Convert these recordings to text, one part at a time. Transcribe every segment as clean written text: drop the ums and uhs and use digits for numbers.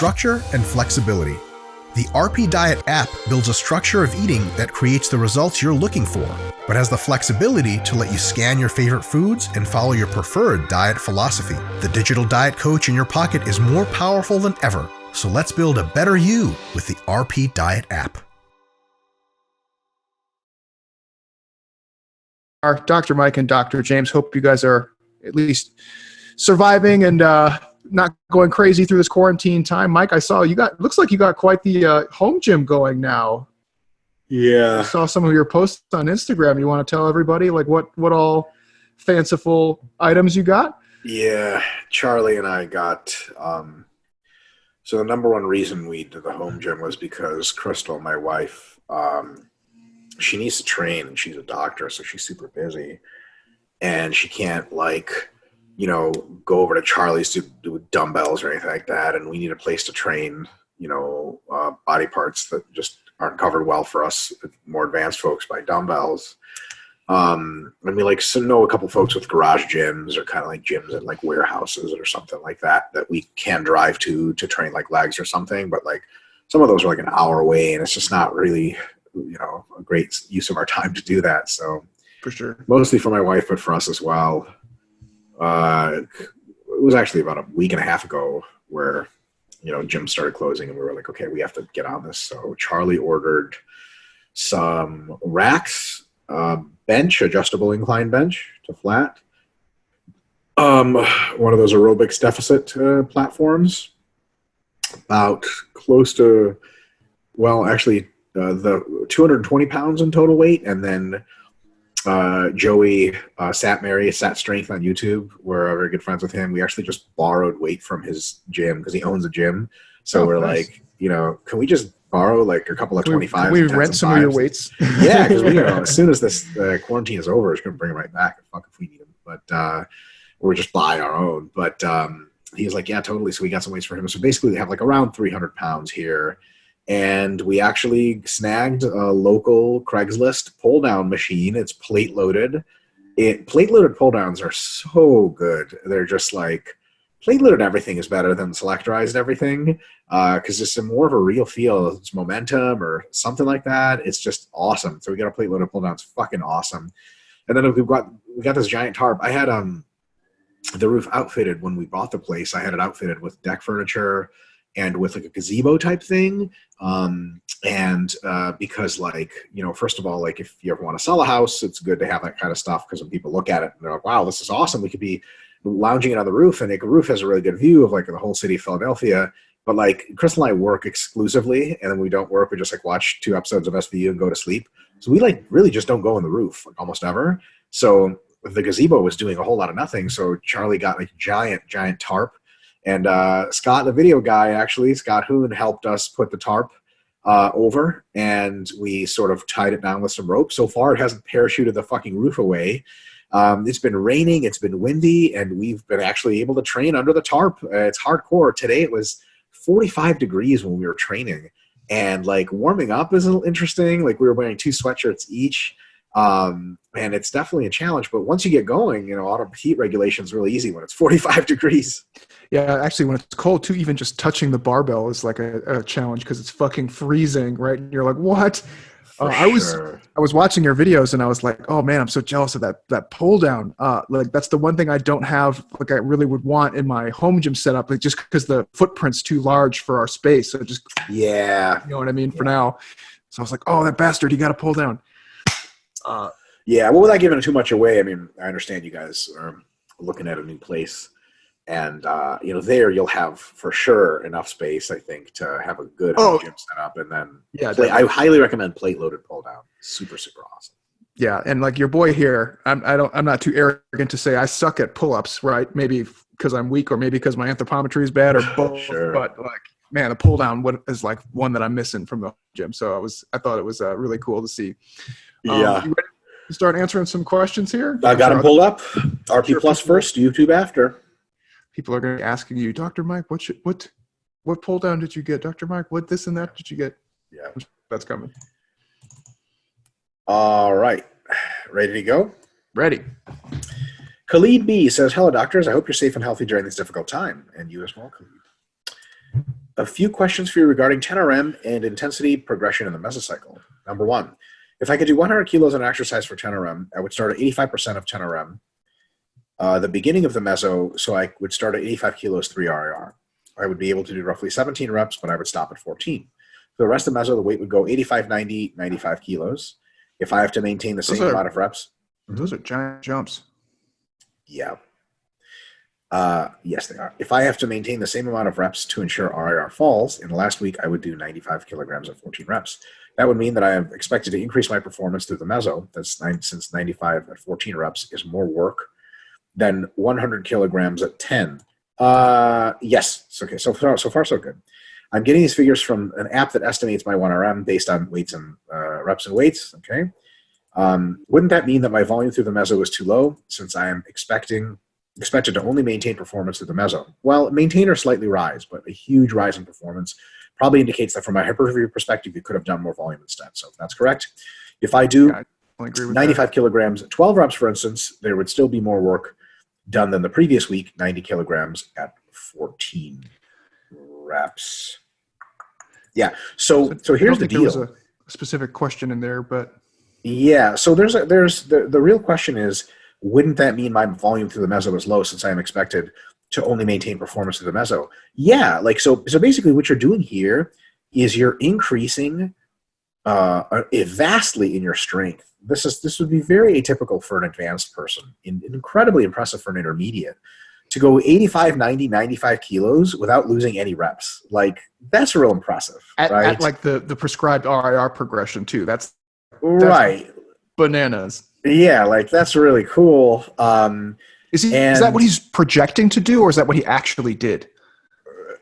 structure and flexibility. The RP Diet app builds a structure of eating that creates the results you're looking for, but has the flexibility to let you scan your favorite foods and follow your preferred diet philosophy. The digital diet coach in your pocket is more powerful than ever, so let's build a better you with the RP Diet app. Dr. Mike and Dr. James, hope you guys are at least surviving and not going crazy through this quarantine time. Mike, I saw looks like you got quite the home gym going now. Yeah. I saw some of your posts on Instagram. You want to tell everybody like what all fanciful items you got? Yeah. Charlie and I got, so the number one reason we did the home gym was because Crystal, my wife, she needs to train and she's a doctor, so she's super busy and she can't go over to Charlie's to do dumbbells or anything like that. And we need a place to train, body parts that just aren't covered well for us more advanced folks by dumbbells. And we know a couple folks with garage gyms or kind of like gyms in like warehouses or something like that we can drive to train like legs or something. But like some of those are like an hour away and it's just not really, a great use of our time to do that. So For sure. Mostly for my wife, but for us as well. It was actually about a week and a half ago where, gyms started closing and we were like, okay, we have to get on this. So Charlie ordered some racks, bench, adjustable incline bench to flat. One of those aerobics deficit platforms, about close to, the 220 pounds in total weight. And then Joey Sat Strength on YouTube. We're very good friends with him. We actually just borrowed weight from his gym because he owns a gym. So we're nice. Can we just borrow like a couple of 25s? Can we rent some of your weights? Yeah, because as soon as this quarantine is over, it's going to bring them right back. Fuck if we need them, but we're just buy our own. But he's like, yeah, totally. So we got some weights for him. So basically, they have like around 300 pounds here. And we actually snagged a local Craigslist pull-down machine. It's plate-loaded. Plate-loaded pull-downs are so good. They're just like, plate-loaded everything is better than selectorized everything because it's more of a real feel. It's momentum or something like that. It's just awesome. So we got a plate-loaded pull-down. It's fucking awesome. And then we got this giant tarp. I had the roof outfitted when we bought the place. I had it outfitted with deck furniture and with like a gazebo type thing. Because first of all, like if you ever want to sell a house, it's good to have that kind of stuff because when people look at it and they're like, wow, this is awesome. We could be lounging it on the roof, and the roof has a really good view of like the whole city of Philadelphia. But like Crystal and I work exclusively, and then we don't work. We just like watch 2 episodes of SVU and go to sleep. So we like really just don't go on the roof like almost ever. So the gazebo was doing a whole lot of nothing. So Charlie got like giant tarp. And Scott, the video guy, actually, Scott Hoon, helped us put the tarp over, and we sort of tied it down with some rope. So far, it hasn't parachuted the fucking roof away. It's been raining, it's been windy, and we've been actually able to train under the tarp. It's hardcore. Today, it was 45 degrees when we were training, and like warming up is a little interesting. Like we were wearing 2 sweatshirts each. And it's definitely a challenge, but once you get going, auto heat regulation is really easy when it's 45 degrees. Yeah, actually, when it's cold too, even just touching the barbell is like a challenge because it's fucking freezing, right? And you're like, what? I was watching your videos and I was like, oh man, I'm so jealous of that pull down. Like that's the one thing I don't have, like I really would want in my home gym setup, like just because the footprint's too large for our space. So just you know what I mean. For now, so I was like, oh, that bastard, he got to pull down. Well, without giving too much away, I mean, I understand you guys are looking at a new place, and there you'll have for sure enough space, I think, to have a good home gym set up, and then I highly recommend plate-loaded pull-down. Super, super awesome. Yeah, and like your boy here, I'm not too arrogant to say I suck at pull-ups, right? Maybe because I'm weak, or maybe because my anthropometry is bad, or both. Sure. But like, man, the pull-down is like one that I'm missing from the gym. So I thought it was really cool to see. You ready to start answering some questions here? I got them pulled up. RP Plus first, YouTube after. People are going to be asking you, Dr. Mike, what pull down did you get? Dr. Mike, what this and that did you get? Yeah. That's coming. All right. Ready to go? Ready. Khalid B says, hello, doctors. I hope you're safe and healthy during this difficult time. And you as well, Khalid. A few questions for you regarding 10RM and intensity progression in the mesocycle. Number one, if I could do 100 kilos on exercise for 10RM, I would start at 85% of 10RM. The beginning of the meso, so I would start at 85 kilos, 3 RIR. I would be able to do roughly 17 reps, but I would stop at 14. For the rest of the meso, the weight would go 85, 90, 95 kilos. If I have to maintain the same amount of reps. Those are giant jumps. Yeah. Yes, they are. If I have to maintain the same amount of reps to ensure RIR falls, in the last week, I would do 95 kilograms at 14 reps. That would mean that I am expected to increase my performance through the meso. Since 95 at 14 reps is more work than 100 kilograms at 10. Yes. Okay. So far, so good. I'm getting these figures from an app that estimates my 1RM based on weights and reps and weights. Okay. Wouldn't that mean that my volume through the meso is too low since I am expected to only maintain performance through the meso? Well, maintain or slightly rise, but a huge rise in performance probably indicates that from a hypertrophy perspective, you could have done more volume instead. So if that's correct, if I do 95 kilograms, 12 reps, for instance, there would still be more work done than the previous week, 90 kilograms at 14 reps. Yeah. So here's the deal. There was a specific question in there, but yeah. So there's the real question is, wouldn't that mean my volume through the meso is low since I am expected to only maintain performance through the meso? Yeah. Like, so basically what you're doing here is you're increasing vastly in your strength. This would be very atypical for an advanced person, incredibly impressive for an intermediate, to go 85, 90, 95 kilos without losing any reps. Like, that's real impressive, right? At like the prescribed RIR progression too. That's right. Bananas. Yeah, like that's really cool. Is that what he's projecting to do, or is that what he actually did?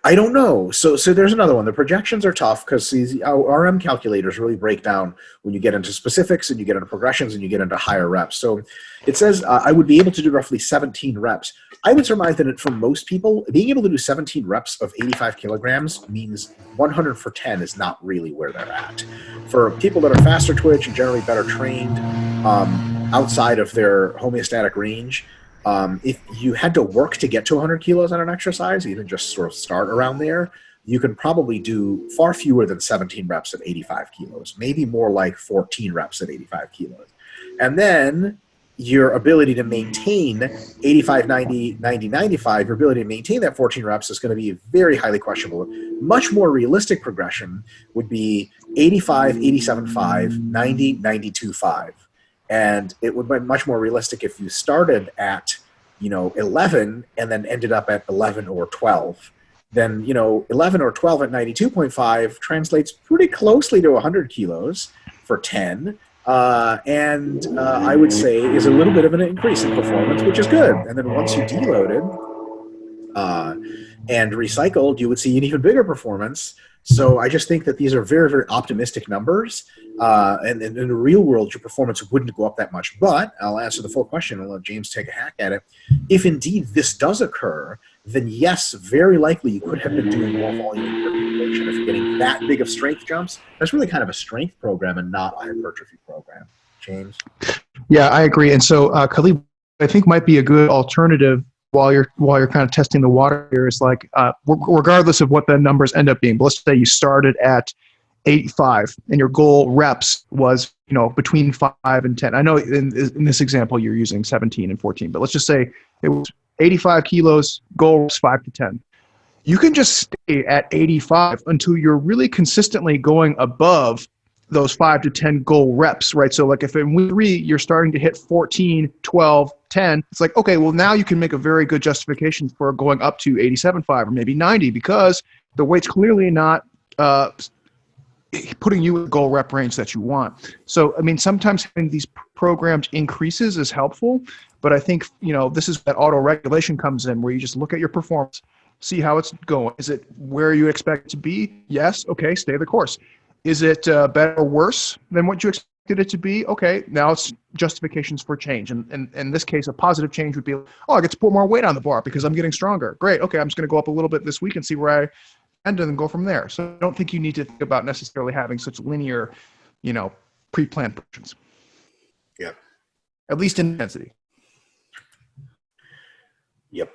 I don't know. So there's another one. The projections are tough because these RM calculators really break down when you get into specifics and you get into progressions and you get into higher reps. So it says I would be able to do roughly 17 reps. I would surmise that for most people, being able to do 17 reps of 85 kilograms means 100 for 10 is not really where they're at. For people that are faster twitch and generally better trained outside of their homeostatic range, if you had to work to get to 100 kilos on an exercise, even just sort of start around there, you can probably do far fewer than 17 reps at 85 kilos, maybe more like 14 reps at 85 kilos. And then your ability to maintain 85, 90, 90, 95, your ability to maintain that 14 reps is going to be very highly questionable. Much more realistic progression would be 85, 87.5, 90, 92.5. And it would be much more realistic if you started at, 11 and then ended up at 11 or 12. Then, 11 or 12 at 92.5 translates pretty closely to 100 kilos for 10. And I would say is a little bit of an increase in performance, which is good. And then once you deloaded and recycled, you would see an even bigger performance. So I just think that these are very, very optimistic numbers. And in the real world, your performance wouldn't go up that much. But I'll answer the full question and let James take a hack at it. If indeed this does occur, then yes, very likely you could have been doing more volume in your population. If you're getting that big of strength jumps, that's really kind of a strength program and not a hypertrophy program. James? Yeah, I agree. And so Khalid, I think might be a good alternative while you're kind of testing the water here is like, regardless of what the numbers end up being, but let's say you started at 85 and your goal reps was, between 5 and 10. I know in this example, you're using 17 and 14, but let's just say it was 85 kilos, goal reps 5 to 10. You can just stay at 85 until you're really consistently going above those 5 to 10 goal reps, right? So like if in week 3, you're starting to hit 14, 12, 10, it's like, okay, well now you can make a very good justification for going up to 87.5 or maybe 90 because the weight's clearly not putting you in the goal rep range that you want. So, I mean, sometimes having these programmed increases is helpful, but I think, this is that auto regulation comes in where you just look at your performance, see how it's going. Is it where you expect it to be? Yes. Okay. Stay the course. Is it better or worse than what you expected it to be? Okay, now it's justifications for change. And in this case, a positive change would be, I get to put more weight on the bar because I'm getting stronger. Great, okay, I'm just going to go up a little bit this week and see where I end and then go from there. So I don't think you need to think about necessarily having such linear, pre-planned portions. Yep. At least in intensity. Yep.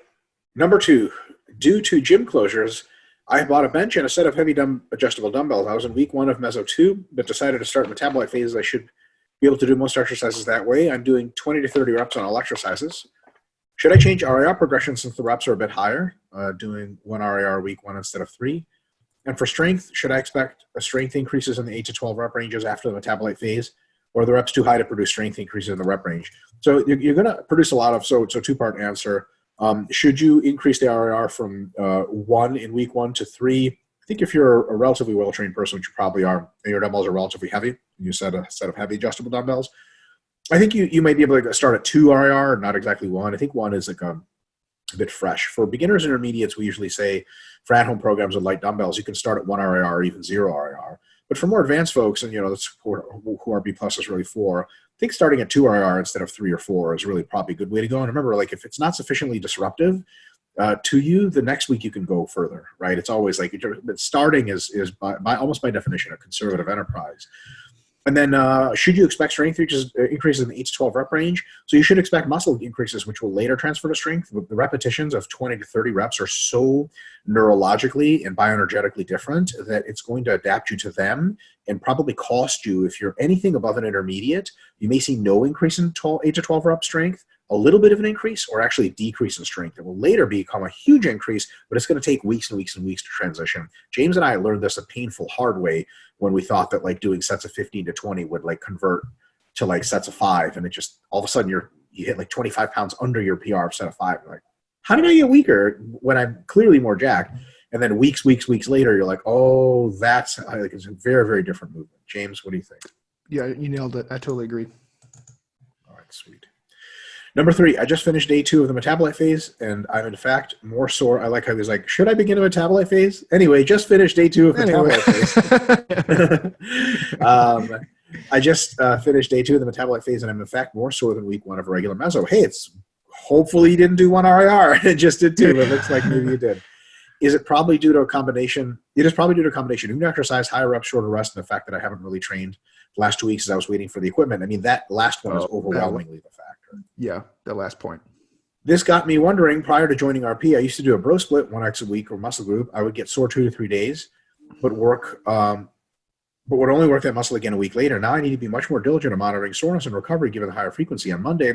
Number 2, due to gym closures, I bought a bench and a set of heavy adjustable dumbbells. I was in week 1 of Meso 2, but decided to start metabolite phases. I should be able to do most exercises that way. I'm doing 20 to 30 reps on all exercises. Should I change RIR progression since the reps are a bit higher, doing 1 RIR week 1 instead of 3? And for strength, should I expect a strength increases in the 8 to 12 rep ranges after the metabolite phase, or are the reps too high to produce strength increases in the rep range? So you're going to produce a lot of, so two-part answer. Should you increase the RIR from 1 in week 1 to 3? I think if you're a relatively well-trained person, which you probably are, and your dumbbells are relatively heavy, you set a set of heavy adjustable dumbbells, I think you might be able to start at 2 RIR, not exactly 1. I think 1 is like a bit fresh. For beginners and intermediates, we usually say for at-home programs with light dumbbells, you can start at 1 RIR or even 0 RIR. But for more advanced folks, and that's who RB Plus is really for, I think starting at 2 RIR instead of 3 or 4 is really probably a good way to go. And remember, like if it's not sufficiently disruptive to you, the next week you can go further, right? It's always like starting is by almost by definition a conservative enterprise. And then should you expect strength increases in the 8 to 12 rep range? So you should expect muscle increases, which will later transfer to strength. The repetitions of 20 to 30 reps are so neurologically and bioenergetically different that it's going to adapt you to them and probably cost you, if you're anything above an intermediate, you may see no increase in 8 to 12 rep strength, a little bit of an increase, or actually a decrease in strength. It will later become a huge increase, but it's going to take weeks and weeks and weeks to transition. James and I learned this a painful hard way when we thought that like doing sets of 15 to 20 would like convert to like sets of 5, and it just all of a sudden you hit like 25 pounds under your PR of set of 5. You're like, how did I get weaker when I'm clearly more jacked? And then weeks later, you're like, oh, that's like it's a very, very different movement. James, what do you think? Yeah, you nailed it. I totally agree. All right, sweet. Number 3, I just finished day 2 of the metabolite phase, and I'm in fact more sore. I like how he's like, should I begin a metabolite phase? Anyway, just finished day 2 of metabolite phase. I just finished day 2 of the metabolite phase, and I'm in fact more sore than week 1 of a regular meso. Hey, it's hopefully you didn't do 1 RIR. It just did 2. It looks like maybe you did. Is it probably due to a combination? It is probably due to a combination. New exercise, higher reps, shorter rest, and the fact that I haven't really trained the last 2 weeks as I was waiting for the equipment. I mean, that last one is overwhelmingly the factor. Yeah, that last point. This got me wondering, prior to joining RP, I used to do a bro split 1x a week or muscle group. I would get sore 2 to 3 days, but would only work that muscle again a week later. Now I need to be much more diligent in monitoring soreness and recovery given the higher frequency. On Monday,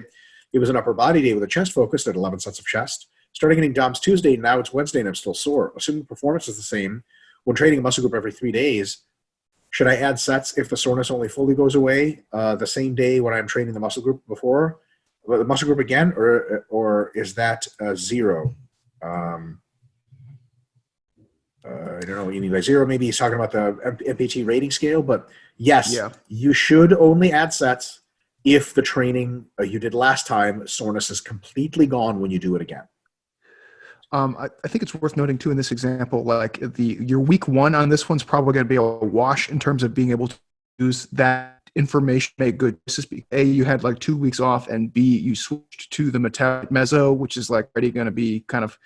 it was an upper body day with a chest focused at 11 sets of chest. Starting getting DOMS Tuesday, now it's Wednesday and I'm still sore. Assuming performance is the same, when training a muscle group every 3 days, should I add sets if the soreness only fully goes away the same day when I'm training the muscle group before? The muscle group again, or is that 0? I don't know what you mean by 0. Maybe he's talking about the MPT rating scale, but yes, You should only add sets if the training you did last time, soreness is completely gone when you do it again. I think it's worth noting too in this example, like your week 1 on this one's probably going to be a wash in terms of being able to use that information, make good choices. A, you had like 2 weeks off, and B, you switched to the meso, which is like already going to be kind of,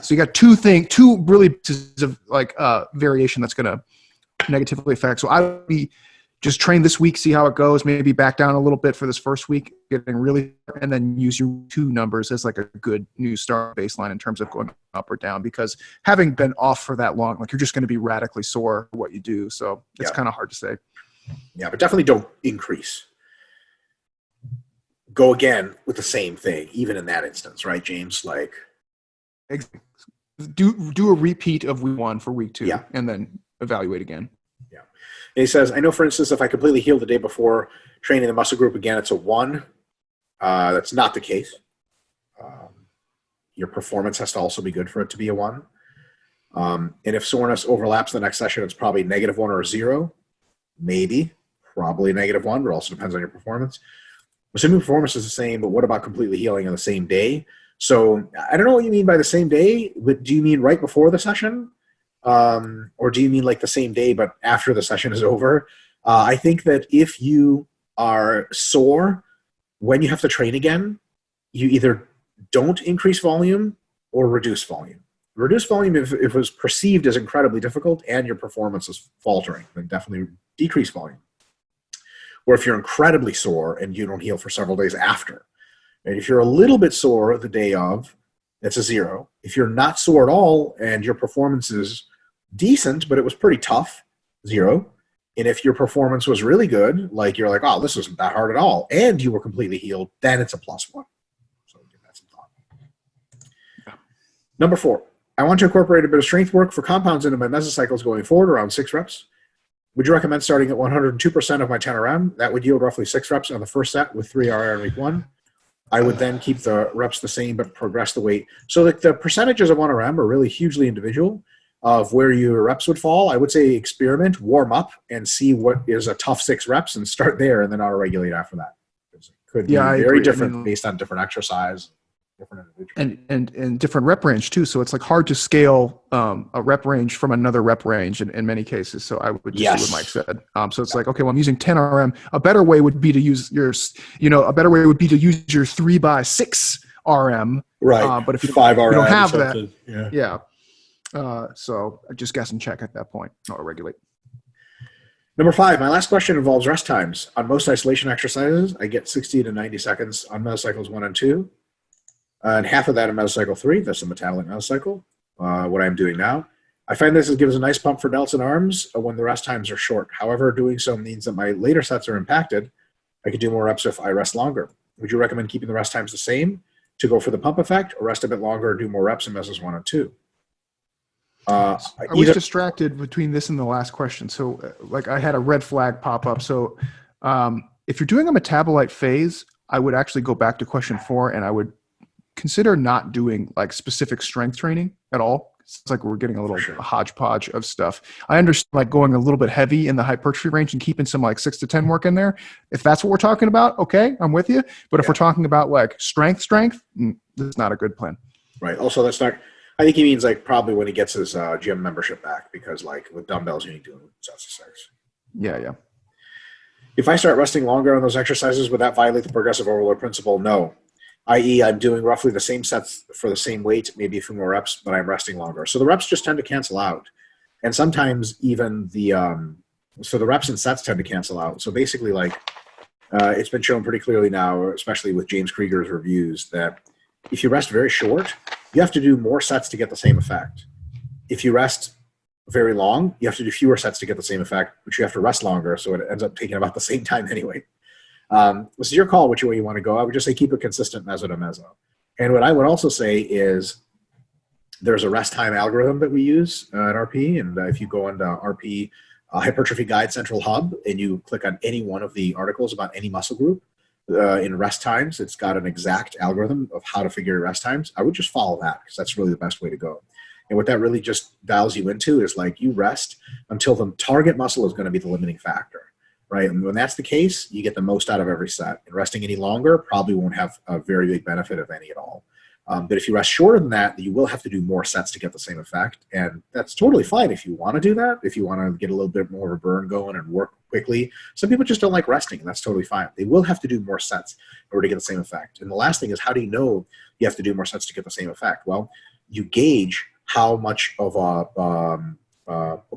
So you got two really pieces of like variation that's going to negatively affect. So I would be just train this week, see how it goes, maybe back down a little bit for this first week, getting really, and then use your 2 numbers as like a good new start baseline in terms of going up or down, because having been off for that long, like you're just going to be radically sore for what you do. So it's kind of hard to say. Yeah, but definitely don't increase. Go again with the same thing, even in that instance, right, James? Like, do a repeat of week 1 for week 2, and then evaluate again. Yeah. And he says, I know, for instance, if I completely heal the day before training the muscle group again, it's a 1. That's not the case. Your performance has to also be good for it to be a 1. And if soreness overlaps the next session, it's probably -1 or a 0. Maybe. Probably -1, but it also depends on your performance. Assuming performance is the same, but what about completely healing on the same day? So I don't know what you mean by the same day, but do you mean right before the session? Or do you mean like the same day, but after the session is over? I think that if you are sore when you have to train again, you either don't increase volume or reduce volume. Reduce volume if it was perceived as incredibly difficult and your performance is faltering, then definitely decrease volume. Or if you're incredibly sore and you don't heal for several days after. And if you're a little bit sore the day of, that's a 0. If you're not sore at all and your performance is decent, but it was pretty tough, 0. And if your performance was really good, like you're like, oh, this isn't that hard at all, and you were completely healed, then it's a +1. So give that some thought. Number 4, I want to incorporate a bit of strength work for compounds into my mesocycles going forward, around 6 reps. Would you recommend starting at 102% of my 10 RM? That would yield roughly 6 reps on the first set with 3 RR in week 1. I would then keep the reps the same but progress the weight. So the percentages of 1 RM are really hugely individual of where your reps would fall. I would say experiment, warm up, and see what is a tough 6 reps and start there and then auto-regulate after that. It could be very different based on different exercise. Different and different rep range too. So it's like hard to scale a rep range from another rep range in many cases. So I would just do what Mike said. So it's like, okay, well, I'm using 10 RM. A better way would be to use your 3x6 RM. Right. But if you 5 RM, you don't have that, yeah. So I just guess and check at that point. Auto regulate. Number 5, my last question involves rest times. On most isolation exercises, I get 60 to 90 seconds on mesocycles 1 and 2. And half of that in mesocycle 3, that's the metabolic mesocycle, what I'm doing now. I find this gives a nice pump for delts and arms when the rest times are short. However, doing so means that my later sets are impacted. I could do more reps if I rest longer. Would you recommend keeping the rest times the same to go for the pump effect, or rest a bit longer and do more reps in mesos 1 and 2? I was distracted between this and the last question. So like I had a red flag pop up. So if you're doing a metabolite phase, I would actually go back to question 4 and I would consider not doing like specific strength training at all. It's like we're getting a little hodgepodge of stuff. I understand like going a little bit heavy in the hypertrophy range and keeping some like 6 to 10 work in there. If that's what we're talking about, okay, I'm with you. But if we're talking about like strength, this is not a good plan. Right. Also, that's not, I think he means like probably when he gets his gym membership back, because like with dumbbells, you need to do sets of 6. Yeah. If I start resting longer on those exercises, would that violate the progressive overload principle? No. I.e., I'm doing roughly the same sets for the same weight, maybe a few more reps, but I'm resting longer. So the reps just tend to cancel out. And sometimes even the reps and sets tend to cancel out. So basically, like, it's been shown pretty clearly now, especially with James Krieger's reviews, that if you rest very short, you have to do more sets to get the same effect. If you rest very long, you have to do fewer sets to get the same effect, but you have to rest longer, so it ends up taking about the same time anyway. This is your call, which way you want to go. I would just say keep it consistent meso to meso. And what I would also say is there's a rest time algorithm that we use at RP. And if you go into RP Hypertrophy Guide Central Hub and you click on any one of the articles about any muscle group in rest times, it's got an exact algorithm of how to figure your rest times. I would just follow that because that's really the best way to go. And what that really just dials you into is like you rest until the target muscle is going to be the limiting factor. Right. And when that's the case, you get the most out of every set. And resting any longer probably won't have a very big benefit, if any at all. But if you rest shorter than that, you will have to do more sets to get the same effect. And that's totally fine if you want to do that, if you want to get a little bit more of a burn going and work quickly. Some people just don't like resting, and that's totally fine. They will have to do more sets in order to get the same effect. And the last thing is, how do you know you have to do more sets to get the same effect? Well, you gauge how much of a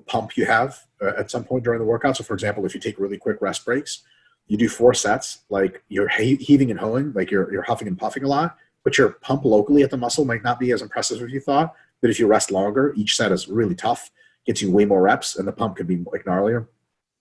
pump you have at some point during the workout. So for example, if you take really quick rest breaks, you do 4 sets, like you're heaving and hoeing, like you're huffing and puffing a lot, but your pump locally at the muscle might not be as impressive as you thought. But if you rest longer, each set is really tough, gets you way more reps, and the pump could be like gnarlier.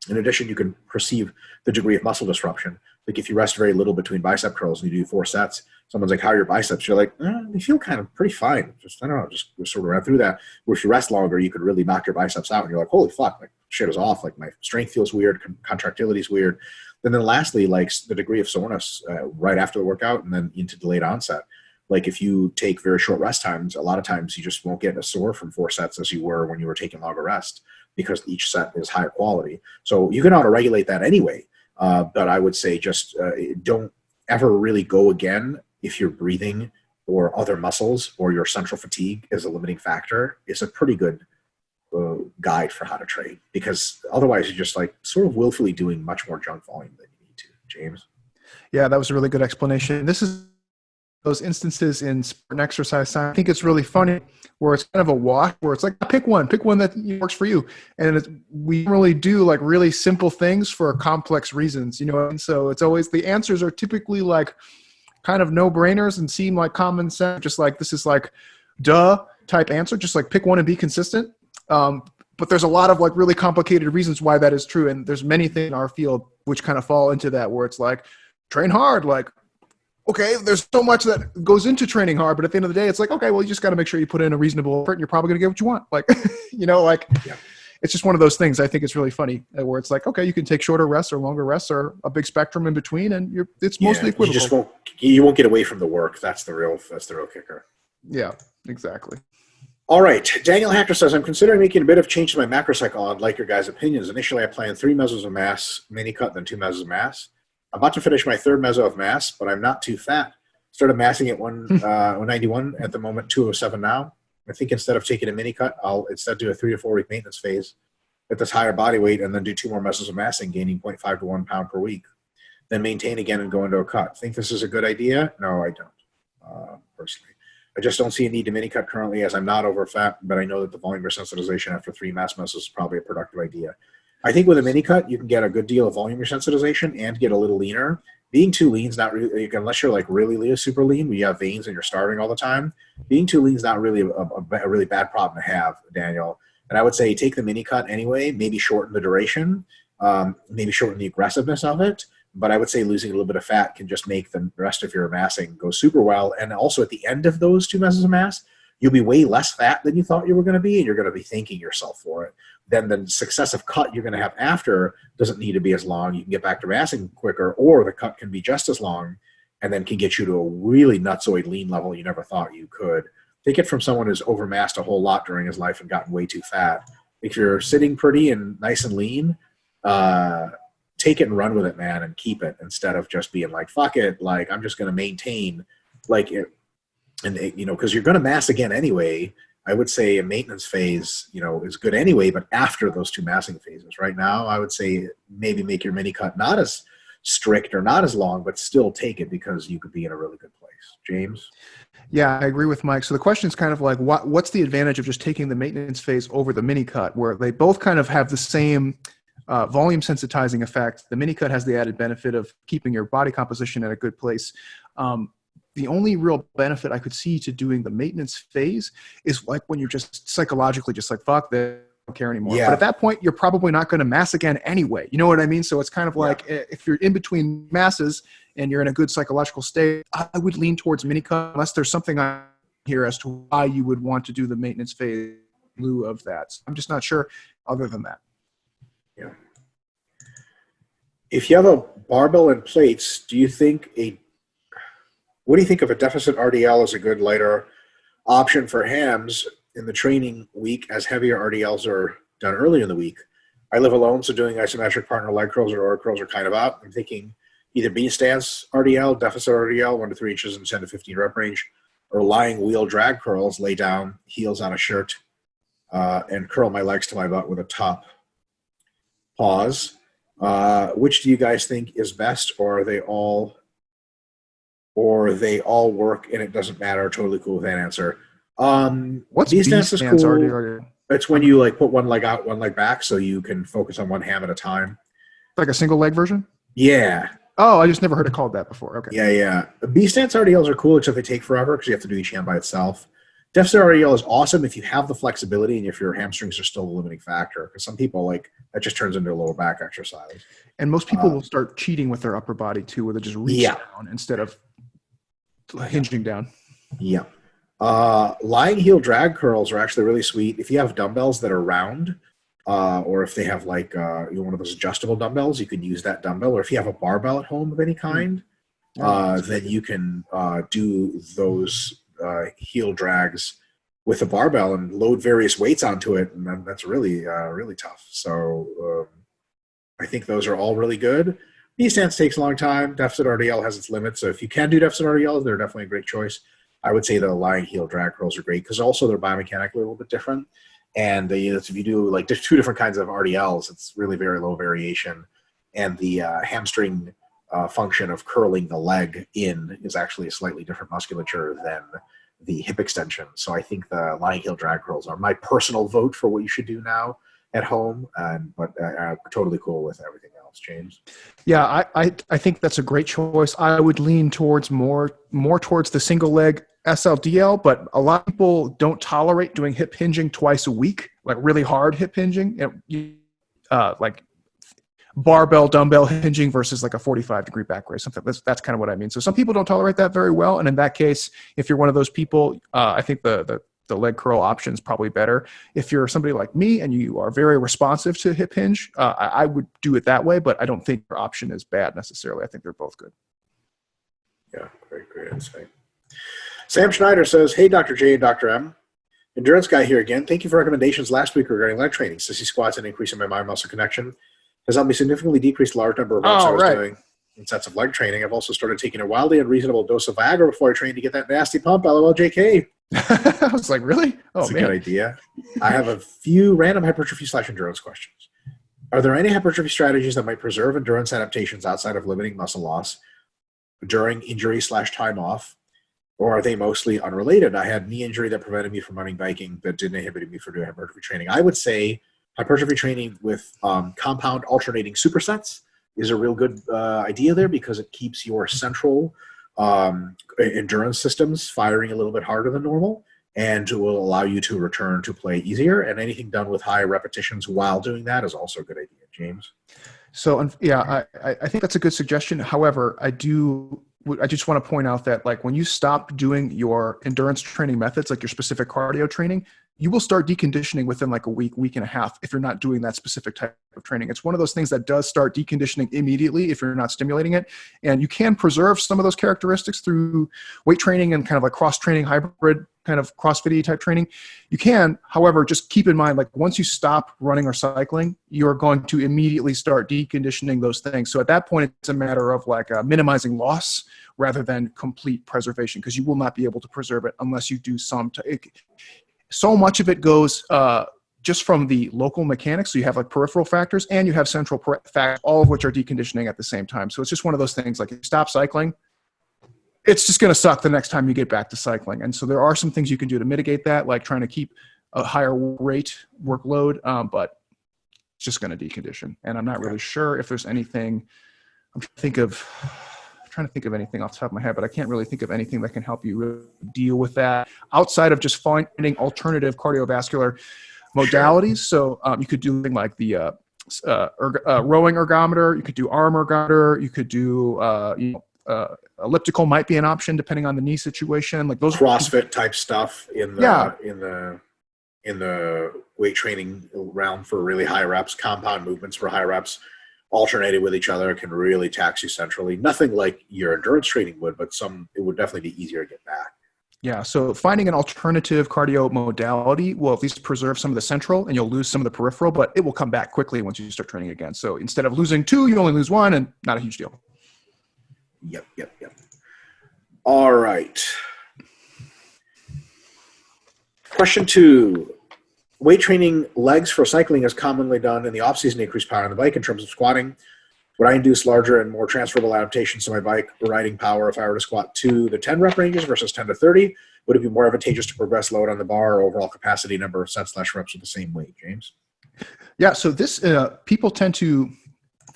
In addition, you can perceive the degree of muscle disruption. Like if you rest very little between bicep curls and you do 4 sets, someone's like, how are your biceps? You're like, they feel kind of pretty fine. Just, I don't know, just sort of ran through that. Where if you rest longer, you could really knock your biceps out and you're like, holy fuck, like shit is off. Like my strength feels weird, contractility is weird. And then lastly, like the degree of soreness right after the workout and then into delayed onset. Like if you take very short rest times, a lot of times you just won't get as sore from 4 sets as you were when you were taking longer rest because each set is higher quality. So you can auto-regulate that anyway. But I would say just don't ever really go again if your breathing or other muscles or your central fatigue is a limiting factor. It's a pretty good guide for how to train, because otherwise you're just like sort of willfully doing much more junk volume than you need to. James? Yeah, that was a really good explanation. This is those instances in sport and exercise science. I think it's really funny where it's kind of a wash, where it's like, pick one that works for you. And we really do like really simple things for complex reasons, you know? And so it's always, the answers are typically like kind of no-brainers and seem like common sense, just like this is like duh type answer, just like pick one and be consistent. but there's a lot of like really complicated reasons why that is true. And there's many things in our field which kind of fall into that, where it's like, train hard. Like, okay, there's so much that goes into training hard, but at the end of the day, it's like, okay, well, you just got to make sure you put in a reasonable effort and you're probably going to get what you want. Like, Yeah. it's just one of those things. I think it's really funny where it's like, okay, you can take shorter rests or longer rests or a big spectrum in between, and it's mostly equivocal. You won't get away from the work. That's the real kicker. Yeah, exactly. All right. Daniel Hacker says, I'm considering making a bit of change to my macro cycle. I'd like your guys' opinions. Initially, I planned 3 mesos of mass, mini cut, then 2 mesos of mass. I'm about to finish my 3rd meso of mass, but I'm not too fat. Started massing at 191 at the moment, 207 now. I think instead of taking a mini cut, I'll instead do a 3 to 4 week maintenance phase at this higher body weight and then do 2 more mesos of massing, gaining 0.5 to 1 pound per week. Then maintain again and go into a cut. Think this is a good idea? No, I don't, personally. I just don't see a need to mini cut currently as I'm not over fat, but I know that the volume resensitization after 3 mass mesos is probably a productive idea. I think with a mini cut, you can get a good deal of volume resensitization and get a little leaner. Being too lean is not really, unless you're like really super lean, where you have veins and you're starving all the time. Being too lean is not really a really bad problem to have, Daniel. And I would say take the mini cut anyway, maybe shorten the duration, maybe shorten the aggressiveness of it. But I would say losing a little bit of fat can just make the rest of your massing go super well. And also at the end of those 2 mesos of mass, you'll be way less fat than you thought you were going to be, and you're going to be thanking yourself for it. Then the successive cut you're going to have after doesn't need to be as long. You can get back to massing quicker, or the cut can be just as long and then can get you to a really nutsoid lean level you never thought you could. Take it from someone who's overmassed a whole lot during his life and gotten way too fat. If you're sitting pretty and nice and lean, take it and run with it, man, and keep it instead of just being like, fuck it, like I'm just going to maintain like it. And because you're going to mass again anyway. I would say a maintenance phase, is good anyway, but after those 2 massing phases. Right now, I would say maybe make your mini cut not as strict or not as long, but still take it because you could be in a really good place. James? Yeah, I agree with Mike. So the question is kind of like, what's the advantage of just taking the maintenance phase over the mini cut, where they both kind of have the same volume sensitizing effect? The mini cut has the added benefit of keeping your body composition in a good place. The only real benefit I could see to doing the maintenance phase is like when you're just psychologically just like, fuck this, I don't care anymore. Yeah. But at that point, you're probably not going to mass again anyway. You know what I mean? So it's kind of like if you're in between masses and you're in a good psychological state, I would lean towards mini cut unless there's something I hear as to why you would want to do the maintenance phase in lieu of that. So I'm just not sure other than that. Yeah. If you have a barbell and plates, what do you think of a deficit RDL as a good lighter option for hams in the training week, as heavier RDLs are done early in the week? I live alone, so doing isometric partner leg curls or aura curls are kind of out. I'm thinking either B stance RDL, deficit RDL, 1 to 3 inches in 10 to 15 rep range, or lying wheel drag curls, lay down, heels on a shirt, and curl my legs to my butt with a top pause. Which do you guys think is best, or they all work and it doesn't matter? Totally cool with that answer. What's B stance is cool. RDL? It's when you like put one leg out, one leg back, so you can focus on one ham at a time. Like a single leg version? Yeah. Oh, I just never heard it called that before. Okay. Yeah. B stance RDLs are cool, except they take forever because you have to do each ham by itself. Deficit RDL is awesome if you have the flexibility and if your hamstrings are still a limiting factor. Because some people that just turns into a lower back exercise. And most people will start cheating with their upper body too, where they just reach down instead of hinging down. Yeah. Lying heel drag curls are actually really sweet. If you have dumbbells that are round, or if they have like one of those adjustable dumbbells, you can use that dumbbell. Or if you have a barbell at home of any kind, then you can do those heel drags with a barbell and load various weights onto it, and that's really really tough. So I think those are all really good. B stance takes a long time. Deficit RDL has its limits, so if you can do deficit RDL, they're definitely a great choice. I would say the lying heel drag curls are great because also they're biomechanically a little bit different. And if you do like there's 2 different kinds of RDLs, it's really very low variation, and the hamstring function of curling the leg in is actually a slightly different musculature than the hip extension. So I think the lying heel drag curls are my personal vote for what you should do now at home, but I'm totally cool with everything else. James? Yeah, I think that's a great choice. I would lean towards more towards the single leg SLDL, but a lot of people don't tolerate doing hip hinging twice a week. like really hard hip hinging, like barbell dumbbell hinging versus like a 45-degree back raise, something. That's kind of what I mean. So some people don't tolerate that very well, and in that case, if you're one of those people, I think the leg curl option is probably better. If you're somebody like me and you are very responsive to hip hinge, I would do it that way, but I don't think your option is bad necessarily. I think they're both good. Yeah, great insight. Sam Schneider says, hey, Dr. J and Dr. M. Endurance guy here again. Thank you for recommendations last week regarding leg training. Sissy squats and increasing my mind-muscle connection has helped me significantly decrease the large number of reps I was doing in sets of leg training. I've also started taking a wildly unreasonable dose of Viagra before I train to get that nasty pump. LOL, JK. I was like, really? Oh, that's a good idea. I have a few random hypertrophy/endurance questions. Are there any hypertrophy strategies that might preserve endurance adaptations outside of limiting muscle loss during injury/time off? Or are they mostly unrelated? I had knee injury that prevented me from running biking that didn't inhibit me from doing hypertrophy training. I would say hypertrophy training with compound alternating supersets is a real good idea there because it keeps your central endurance systems firing a little bit harder than normal and will allow you to return to play easier. And anything done with high repetitions while doing that is also a good idea. James? So, yeah, I think that's a good suggestion. However, I just want to point out that like when you stop doing your endurance training methods, like your specific cardio training, you will start deconditioning within like a week and a half if you're not doing that specific type of training. It's one of those things that does start deconditioning immediately if you're not stimulating it. And you can preserve some of those characteristics through weight training and kind of like cross-training, hybrid kind of CrossFit-y type training. You can, however, just keep in mind, like once you stop running or cycling, you're going to immediately start deconditioning those things. So at that point, it's a matter of like minimizing loss rather than complete preservation, because you will not be able to preserve it unless you do some. So much of it goes just from the local mechanics. So you have like peripheral factors and you have central factors, all of which are deconditioning at the same time. So it's just one of those things, like if you stop cycling, it's just going to suck the next time you get back to cycling. And so there are some things you can do to mitigate that, like trying to keep a higher rate workload, but it's just going to decondition. And I'm not really sure if there's anything. I'm trying to think of anything off the top of my head, but I can't really think of anything that can help you really deal with that outside of just finding alternative cardiovascular modalities. So you could do something like the rowing ergometer. You could do arm ergometer. You could do elliptical might be an option depending on the knee situation. Like those CrossFit type stuff in the weight training realm for really high reps, compound movements for high reps, alternated with each other can really tax you centrally. Nothing like your endurance training would, but it would definitely be easier to get back. Yeah, so finding an alternative cardio modality will at least preserve some of the central and you'll lose some of the peripheral, but it will come back quickly once you start training again. So instead of losing 2, you only lose 1, and not a huge deal. Yep. All right. Question 2. Weight training legs for cycling is commonly done in the off-season to increase power on the bike in terms of squatting. Would I induce larger and more transferable adaptations to my bike riding power if I were to squat 2 to 10 rep ranges versus 10 to 30? Would it be more advantageous to progress load on the bar or overall capacity number of sets/reps with the same weight, James? Yeah, so this people tend to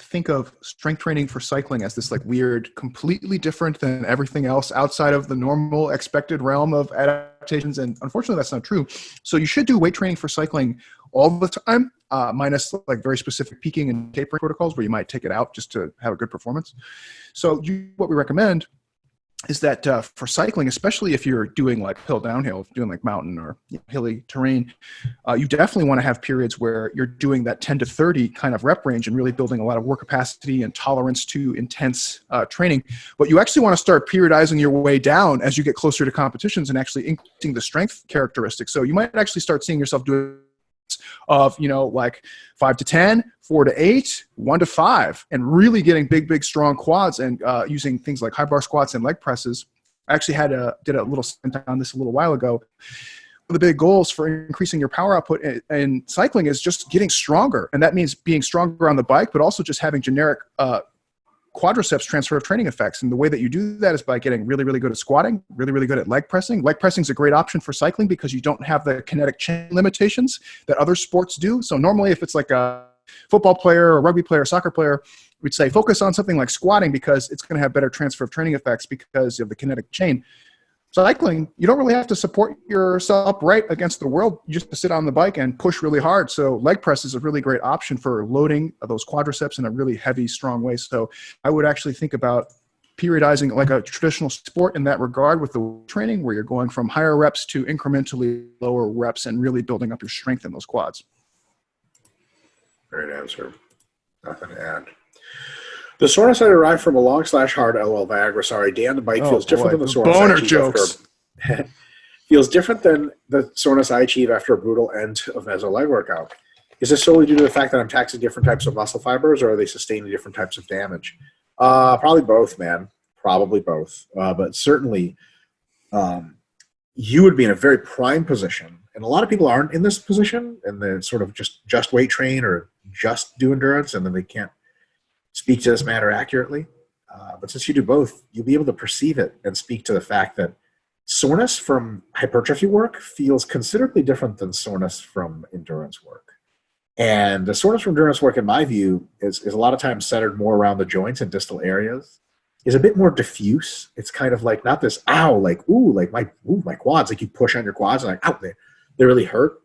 think of strength training for cycling as this like weird, completely different than everything else outside of the normal expected realm of adaptations. And unfortunately, that's not true. So you should do weight training for cycling all the time, minus like very specific peaking and tapering protocols where you might take it out just to have a good performance. So what we recommend is that for cycling, especially if you're doing like hill downhill, doing like mountain or hilly terrain, you definitely want to have periods where you're doing that 10 to 30 kind of rep range and really building a lot of work capacity and tolerance to intense training. But you actually want to start periodizing your way down as you get closer to competitions and actually increasing the strength characteristics. So you might actually start seeing yourself doing of, like 5 to 10, 4 to 8, 1 to 5, and really getting big, strong quads and using things like high bar squats and leg presses. I actually did a little stint on this a little while ago. One of the big goals for increasing your power output in cycling is just getting stronger. And that means being stronger on the bike, but also just having generic quadriceps transfer of training effects. And the way that you do that is by getting really, really good at squatting, really, really good at leg pressing. Leg pressing is a great option for cycling because you don't have the kinetic chain limitations that other sports do. So normally if it's like a football player or rugby player or soccer player, we'd say focus on something like squatting because it's going to have better transfer of training effects because of the kinetic chain. cycling, you don't really have to support yourself upright against the world. You just sit on the bike and push really hard. So leg press is a really great option for loading those quadriceps in a really heavy, strong way. So I would actually think about periodizing like a traditional sport in that regard with the training, where you're going from higher reps to incrementally lower reps and really building up your strength in those quads. Great answer. Nothing to add. The soreness I derive from a long/hard LOL Viagra. Sorry, Dan, the bike feels different than the soreness boner I achieve jokes. feels different than the soreness I achieve after a brutal end of meso leg workout. Is this solely due to the fact that I'm taxing different types of muscle fibers, or are they sustaining different types of damage? Probably both, man. Probably both. But certainly, you would be in a very prime position, and a lot of people aren't in this position, and they sort of just weight train or just do endurance, and then they can't speak to this matter accurately. But since you do both, you'll be able to perceive it and speak to the fact that soreness from hypertrophy work feels considerably different than soreness from endurance work. And the soreness from endurance work, in my view, is a lot of times centered more around the joints and distal areas, is a bit more diffuse. It's kind of like not this, ow, like, ooh, like my quads, like you push on your quads and like, ow, they really hurt.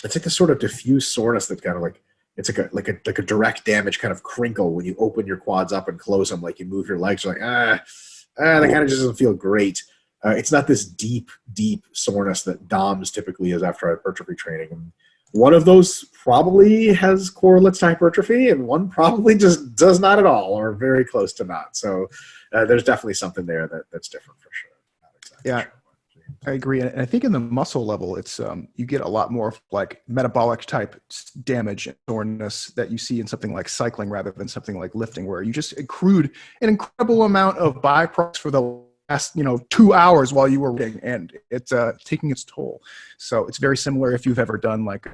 It's like this sort of diffuse soreness that's kind of like, it's like a direct damage kind of crinkle when you open your quads up and close them, like you move your legs, you're like, that kind of just doesn't feel great. It's not this deep soreness that DOMS typically is after hypertrophy training. And one of those probably has correlates to hypertrophy, and one probably just does not at all, or very close to not. So there's definitely something there that's different for sure. Not exactly Yeah. sure. I agree. And I think in the muscle level, it's you get a lot more of like metabolic type damage and soreness that you see in something like cycling rather than something like lifting, where you just accrued an incredible amount of byproducts for the last 2 hours while you were working, and it's taking its toll. So it's very similar if you've ever done like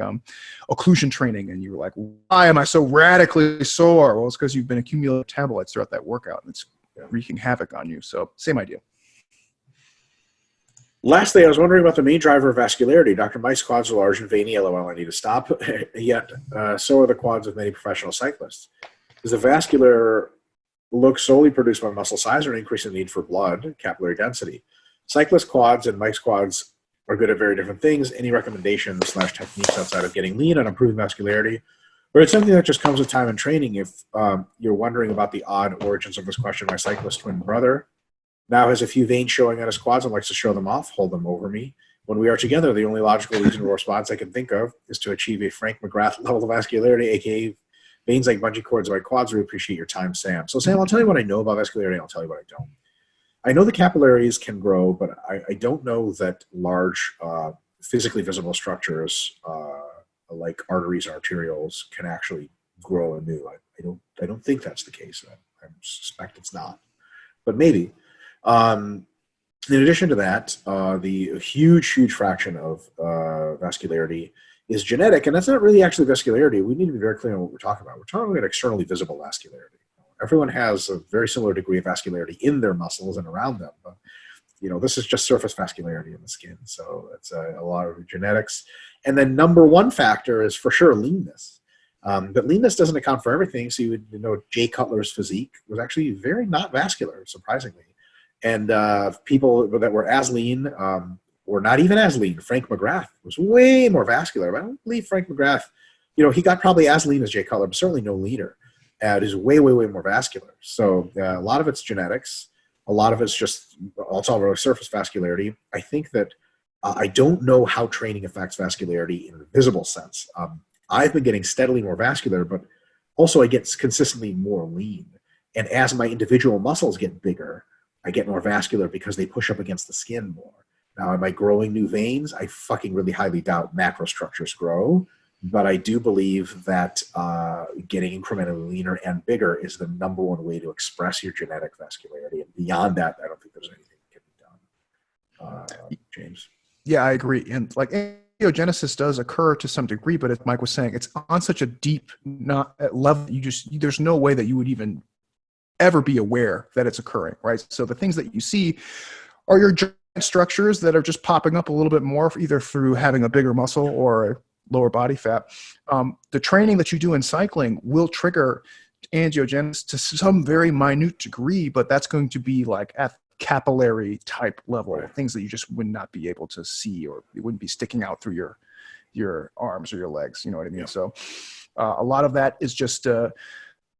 occlusion training and you were like, why am I so radically sore? Well, it's because you've been accumulating metabolites throughout that workout, and it's wreaking havoc on you. So same idea. Lastly, I was wondering about the main driver of vascularity. Dr. Mike's quads are large and veiny, LOL, I need to stop. Yet, so are the quads of many professional cyclists. Is the vascular look solely produced by muscle size or an increase in the need for blood, capillary density? Cyclist quads and Mike's quads are good at very different things. Any recommendations/techniques outside of getting lean and improving vascularity? Or it's something that just comes with time and training. If you're wondering about the odd origins of this question, my cyclist twin brother now has a few veins showing on his quads and likes to show them off, hold them over me. When we are together, the only logical reasonable response I can think of is to achieve a Frank McGrath level of vascularity, aka veins like bungee cords on my quads. We appreciate your time, Sam. So Sam, I'll tell you what I know about vascularity, and I'll tell you what I don't. I know the capillaries can grow, but I don't know that large physically visible structures like arteries and arterioles can actually grow anew. I don't think that's the case. I suspect it's not, but maybe. In addition to that, the huge fraction of vascularity is genetic, and that's not really actually vascularity. We need to be very clear on what we're talking about. We're talking about externally visible vascularity. Everyone has a very similar degree of vascularity in their muscles and around them, but this is just surface vascularity in the skin. So it's a lot of genetics. And then number one factor is for sure leanness. But leanness doesn't account for everything. So you would know Jay Cutler's physique was actually very not vascular, surprisingly. And people that were as lean or not even as lean. Frank McGrath was way more vascular. But I don't believe Frank McGrath, he got probably as lean as Jay Cutler, but certainly no leaner. It is way more vascular. So a lot of it's genetics. A lot of it's just also surface vascularity. I think that I don't know how training affects vascularity in a visible sense. I've been getting steadily more vascular, but also I get consistently more lean. And as my individual muscles get bigger, I get more vascular because they push up against the skin more. Now, am I growing new veins? I fucking really highly doubt macrostructures grow, but I do believe that getting incrementally leaner and bigger is the number one way to express your genetic vascularity. And beyond that, I don't think there's anything that can be done. James? Yeah, I agree. And like angiogenesis does occur to some degree, but as Mike was saying, it's on such a deep level, there's no way that you would even ever be aware that it's occurring, right? So the things that you see are your giant structures that are just popping up a little bit more, either through having a bigger muscle or a lower body fat. The training that you do in cycling will trigger angiogenesis to some very minute degree, but that's going to be like at capillary type level, Right. things that you just would not be able to see, or it wouldn't be sticking out through your arms or your legs. You know what I mean? Yeah. So a lot of that is just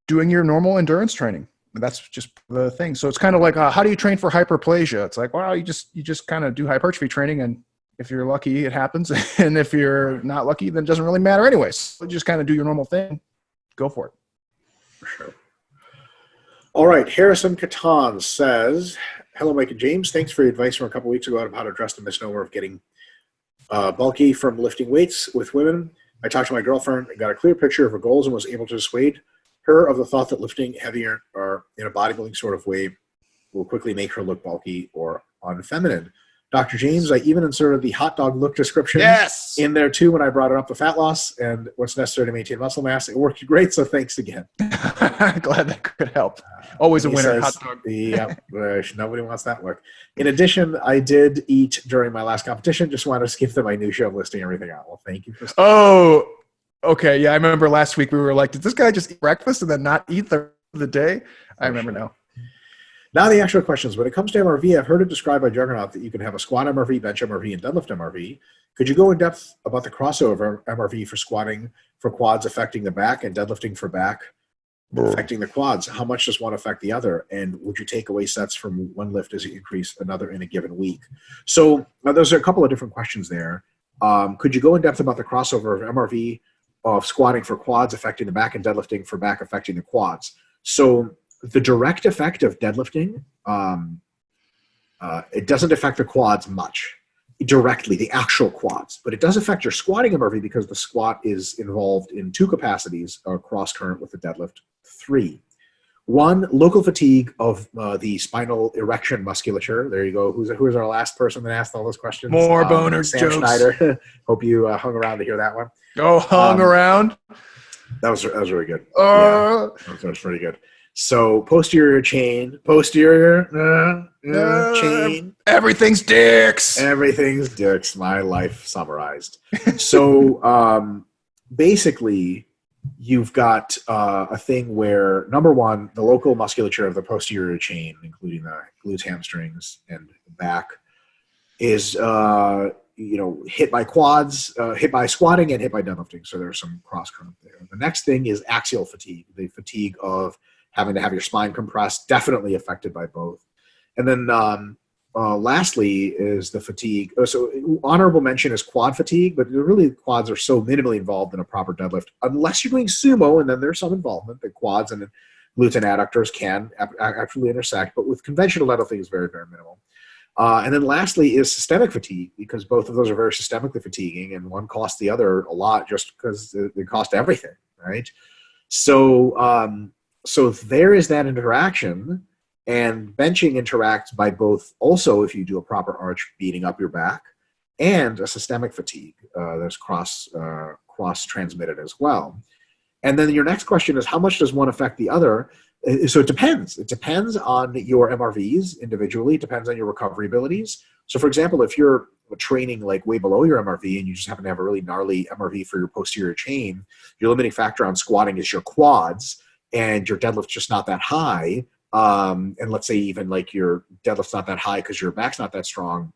doing your normal endurance training. That's just the thing. So it's kind of like, how do you train for hyperplasia? It's like, well, you just kind of do hypertrophy training, and if you're lucky, it happens. And if you're not lucky, then it doesn't really matter anyways. So just kind of do your normal thing. Go for it. For sure. All right. Harrison Catan says, hello, Mike and James. Thanks for your advice from a couple weeks ago on how to address the misnomer of getting bulky from lifting weights with women. I talked to my girlfriend and got a clear picture of her goals and was able to dissuade her of the thought that lifting heavier or in a bodybuilding sort of way will quickly make her look bulky or unfeminine. Dr. James, I even inserted the hot dog look description in there too when I brought it up, the fat loss and what's necessary to maintain muscle mass. It worked great, so thanks again. Glad that could help. Always a winner, hot dog. Yeah, nobody wants that look. In addition, I did eat during my last competition. Just wanted to skip the minutia of listing everything out. Well, thank you for. Oh, okay. Yeah, I remember last week we were like, did this guy just eat breakfast and then not eat the day? I remember now. Now the actual questions. When it comes to MRV, I've heard it described by Juggernaut that you can have a squat MRV, bench MRV, and deadlift MRV. Could you go in depth about the crossover MRV for squatting for quads affecting the back and deadlifting for back affecting the quads? How much does one affect the other? And would you take away sets from one lift as you increase another in a given week? So those are a couple of different questions there. Could you go in depth about the crossover of MRV of squatting for quads affecting the back and deadlifting for back affecting the quads? So the direct effect of deadlifting, it doesn't affect the quads much directly, the actual quads, but it does affect your squatting MRV because the squat is involved in two capacities, cross current with the deadlift, 3. 1, local fatigue of the spinal erection musculature. There you go. Who's our last person that asked all those questions? More boner Sam jokes. Schneider. Hope you hung around to hear that one. Oh, hung around. That was really good. Yeah, that was pretty good. So posterior chain, chain. Everything's dicks. Everything's dicks. My life summarized. So basically, you've got a thing where, number one, the local musculature of the posterior chain, including the glutes, hamstrings, and back, is hit by quads, hit by squatting, and hit by deadlifting. So there's some cross current there. The next thing is axial fatigue, the fatigue of having to have your spine compressed, definitely affected by both. And then lastly is the fatigue. So honorable mention is quad fatigue, but really quads are so minimally involved in a proper deadlift, unless you're doing sumo, and then there's some involvement. The quads and glutes and adductors can actually intersect, but with conventional deadlifting is very, very minimal. And then lastly is systemic fatigue, because both of those are very systemically fatiguing, and one costs the other a lot just because they cost everything, right? So so there is that interaction, and benching interacts by both also, if you do a proper arch, beating up your back, and a systemic fatigue that's cross transmitted as well. And then your next question is, how much does one affect the other? So it depends. It depends on your MRVs individually. It depends on your recovery abilities. So for example, if you're training like way below your MRV and you just happen to have a really gnarly MRV for your posterior chain, your limiting factor on squatting is your quads, and your deadlift's just not that high. And let's say even like your deadlift's not that high because your back's not that strong,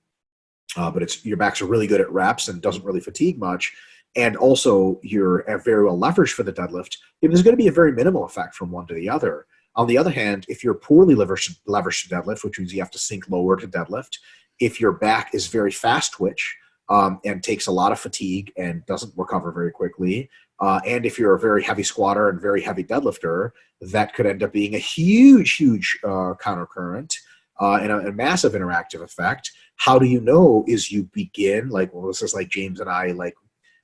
but your backs are really good at reps and doesn't really fatigue much. And also you're very well leveraged for the deadlift, there's going to be a very minimal effect from one to the other. On the other hand, if you're poorly leveraged to deadlift, which means you have to sink lower to deadlift, if your back is very fast twitch and takes a lot of fatigue and doesn't recover very quickly, and if you're a very heavy squatter and very heavy deadlifter, that could end up being a huge countercurrent and a massive interactive effect. How do you know? Is you begin, this is like James and I, like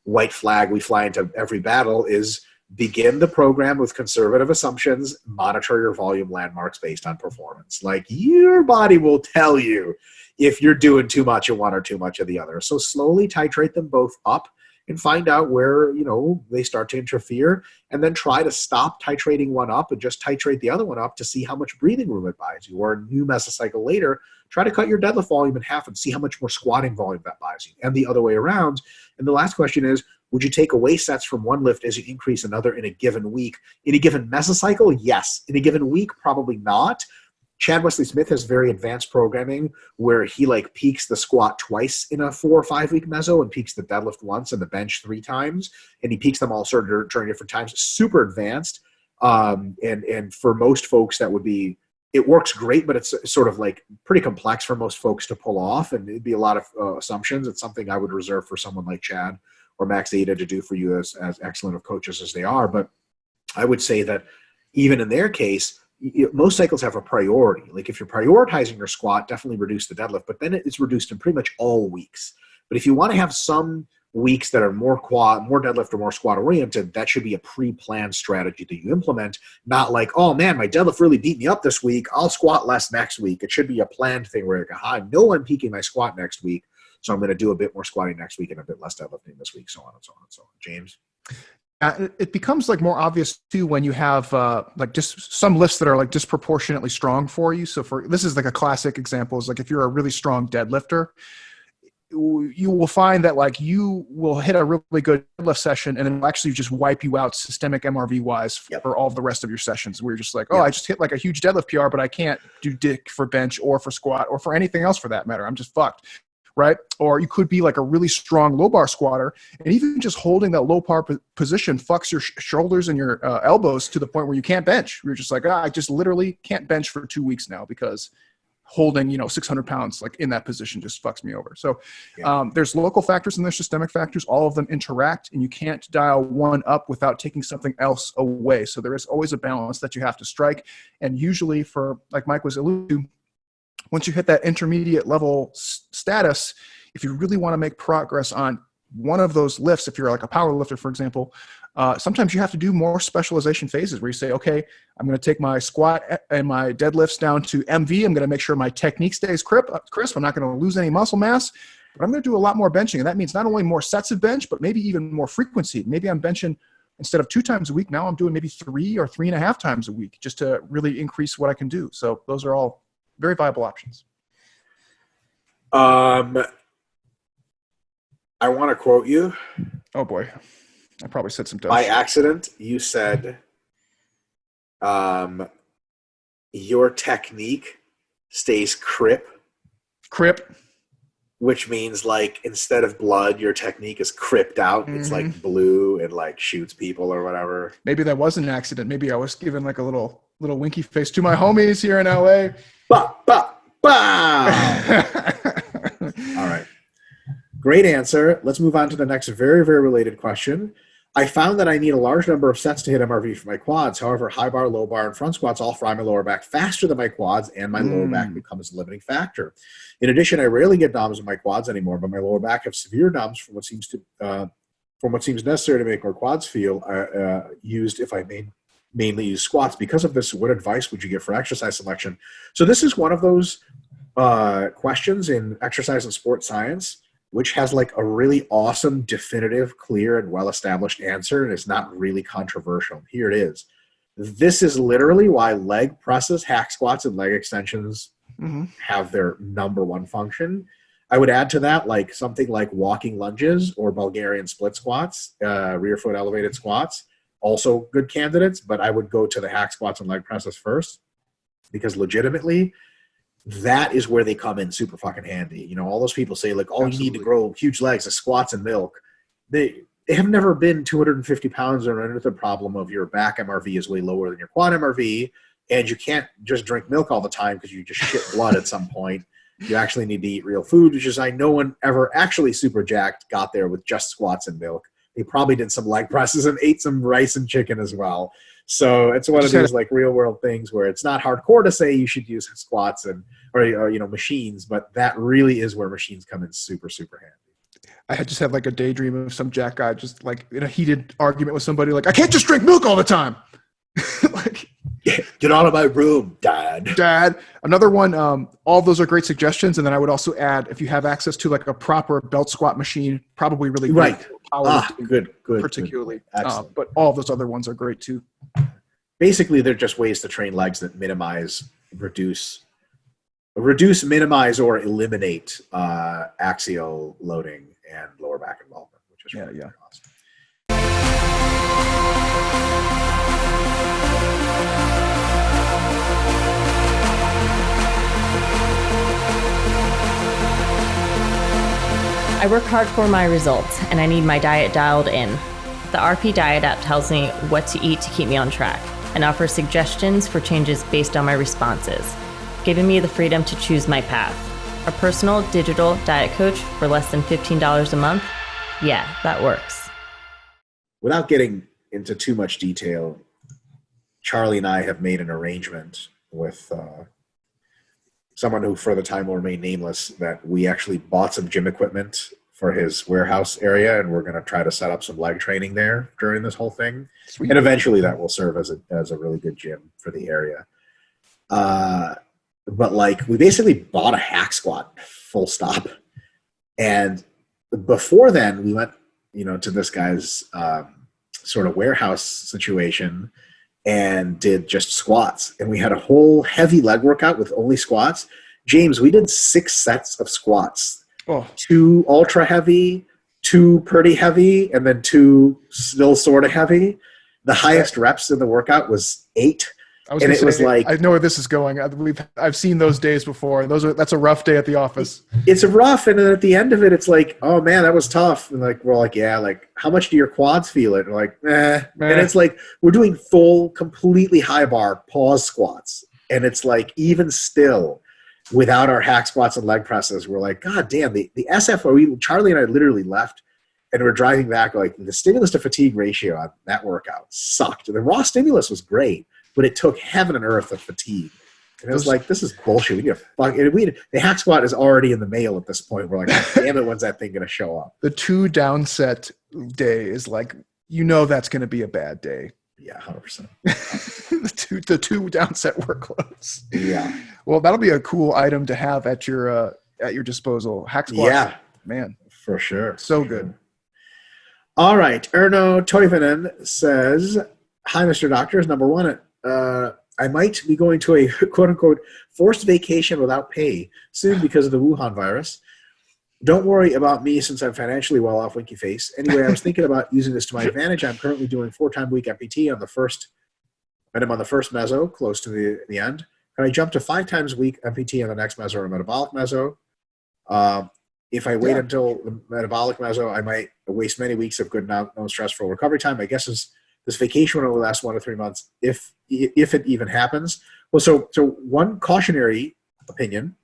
white flag, we fly into every battle, is begin the program with conservative assumptions, monitor your volume landmarks based on performance. Like your body will tell you if you're doing too much of one or too much of the other. So slowly titrate them both up and find out where, they start to interfere, and then try to stop titrating one up and just titrate the other one up to see how much breathing room it buys you. Or a new mesocycle later, try to cut your deadlift volume in half and see how much more squatting volume that buys you, and the other way around. And the last question is, would you take away sets from one lift as you increase another in a given week? In a given mesocycle, yes. In a given week, probably not. Chad Wesley Smith has very advanced programming where he like peaks the squat twice in a 4 or 5 week meso and peaks the deadlift once and the bench 3 times. And he peaks them all sort of during different times. Super advanced. And for most folks that would be, it works great, but it's sort of like pretty complex for most folks to pull off. And it'd be a lot of assumptions. It's something I would reserve for someone like Chad or Max Ada to do for you as excellent of coaches as they are. But I would say that even in their case, most cycles have a priority. Like if you're prioritizing your squat, definitely reduce the deadlift, but then it's reduced in pretty much all weeks. But if you want to have some weeks that are more deadlift or more squat oriented, that should be a pre-planned strategy that you implement, not like, oh man, my deadlift really beat me up this week, I'll squat less next week. It should be a planned thing where I know I'm peaking my squat next week, so I'm going to do a bit more squatting next week and a bit less deadlifting this week, so on and so on and so on. James? It becomes like more obvious too when you have like just some lifts that are like disproportionately strong for you. So this is like a classic example is like if you're a really strong deadlifter, you will find that like you will hit a really good deadlift session and it'll actually just wipe you out systemic MRV wise for all of the rest of your sessions. Where you're just like, I just hit like a huge deadlift PR, but I can't do dick for bench or for squat or for anything else for that matter. I'm just fucked. Right? Or you could be like a really strong low bar squatter, and even just holding that low bar position fucks your shoulders and your elbows to the point where you can't bench. You're just like, I just literally can't bench for 2 weeks now because holding 600 pounds like in that position just fucks me over. So there's local factors and there's systemic factors. All of them interact, and you can't dial one up without taking something else away. So there is always a balance that you have to strike. And usually, for like Mike was alluding to, once you hit that intermediate level status, if you really want to make progress on one of those lifts, if you're like a power lifter, for example, sometimes you have to do more specialization phases where you say, okay, I'm going to take my squat and my deadlifts down to MV. I'm going to make sure my technique stays crisp. I'm not going to lose any muscle mass, but I'm going to do a lot more benching. And that means not only more sets of bench, but maybe even more frequency. Maybe I'm benching instead of 2 times a week. Now I'm doing maybe 3 or 3.5 times a week just to really increase what I can do. So those are all very viable options. I want to quote you. Oh boy. I probably said some dumb by shit. accident. You said, your technique stays crip. Crip. Which means like instead of blood, your technique is cripped out. Mm-hmm. It's like blue and like shoots people or whatever. Maybe that was an accident. Maybe I was giving like a little winky face to my homies here in LA. Bah, bah, bah. All right. Great answer. Let's move on to the next very, very related question. I found that I need a large number of sets to hit MRV for my quads. However, high bar, low bar, and front squats all fry my lower back faster than my quads, and my lower back becomes a limiting factor. In addition, I rarely get DOMs in my quads anymore, but my lower back have severe DOMs from what seems necessary to make my quads feel used if I mainly use squats. Because of this, what advice would you give for exercise selection? So this is one of those questions in exercise and sports science which has like a really awesome, definitive, clear, and well-established answer, and it's not really controversial. Here it is. This is literally why leg presses, hack squats, and leg extensions have their number one function. I would add to that like something like walking lunges or Bulgarian split squats, rear foot elevated squats, also good candidates, but I would go to the hack squats and leg presses first because legitimately that is where they come in super fucking handy. You know, all those people say like, oh, you need to grow huge legs, the squats and milk. They have never been 250 pounds or another problem of your back MRV is way lower than your quad MRV, and you can't just drink milk all the time because you just shit blood at some point. You actually need to eat real food, which is no one ever actually super jacked got there with just squats and milk. They probably did some leg presses and ate some rice and chicken as well. So it's one of these like real world things where it's not hardcore to say you should use squats or machines, but that really is where machines come in super, super handy. I had just had like a daydream of some jack guy just like in a heated argument with somebody like, I can't just drink milk all the time. Like, get out of my room, Dad. Another one, all of those are great suggestions. And then I would also add, if you have access to like a proper belt squat machine, probably really great. Right. Good. Particularly. Excellent. But all of those other ones are great too. Basically, they're just ways to train legs that minimize, reduce, minimize, or eliminate axial loading and lower back involvement, which is really awesome. I work hard for my results, and I need my diet dialed in. The RP Diet app tells me what to eat to keep me on track and offers suggestions for changes based on my responses, giving me the freedom to choose my path. A personal digital diet coach for less than $15 a month? Yeah, that works. Without getting into too much detail, Charlie and I have made an arrangement with someone who for the time will remain nameless, that we actually bought some gym equipment for his warehouse area, and we're going to try to set up some leg training there during this whole thing. Sweet. And eventually that will serve as a really good gym for the area. But like, we basically bought a hack squat, full stop. And before then we went, to this guy's sort of warehouse situation and did just squats. And we had a whole heavy leg workout with only squats. James, we did 6 sets of squats. 2 ultra heavy, 2 pretty heavy, and then 2 still sort of heavy. The highest reps in the workout was 8. It was like, I know where this is going. I've seen those days before. That's a rough day at the office. It's a rough, and then at the end of it, it's like, oh man, that was tough. And like, we're like, yeah, like, how much do your quads feel it? And we're like, eh. And it's like, we're doing full, completely high bar pause squats, and it's like, even still, without our hack squats and leg presses, we're like, god damn, the SFO. Charlie and I literally left, and we're driving back, like, the stimulus to fatigue ratio on that workout sucked. The raw stimulus was great, but it took heaven and earth of fatigue. And it was like, this is bullshit. We need the hack squat is already in the mail at this point. We're like, damn it, when's that thing going to show up? The 2 downset day is like, that's going to be a bad day. Yeah, 100%. the two downset workloads. Yeah. Well, that'll be a cool item to have at your disposal. Hack squats. Yeah. Man. For sure. So good. All right. Erno Toivonen says, hi, Mr. Doctors. Number 1, I might be going to a quote-unquote forced vacation without pay soon because of the Wuhan virus. Don't worry about me since I'm financially well off, winky face. Anyway, I was thinking about using this to my advantage. I'm currently doing 4-time-a-week MPT on the first, and I'm on the first meso, close to the end. Can I jump to 5 times a week MPT on the next meso or metabolic meso? If I wait until the metabolic meso, I might waste many weeks of good, non-stressful recovery time. My guess is this vacation will only last 1 to 3 months, if it even happens. Well, so one cautionary opinion,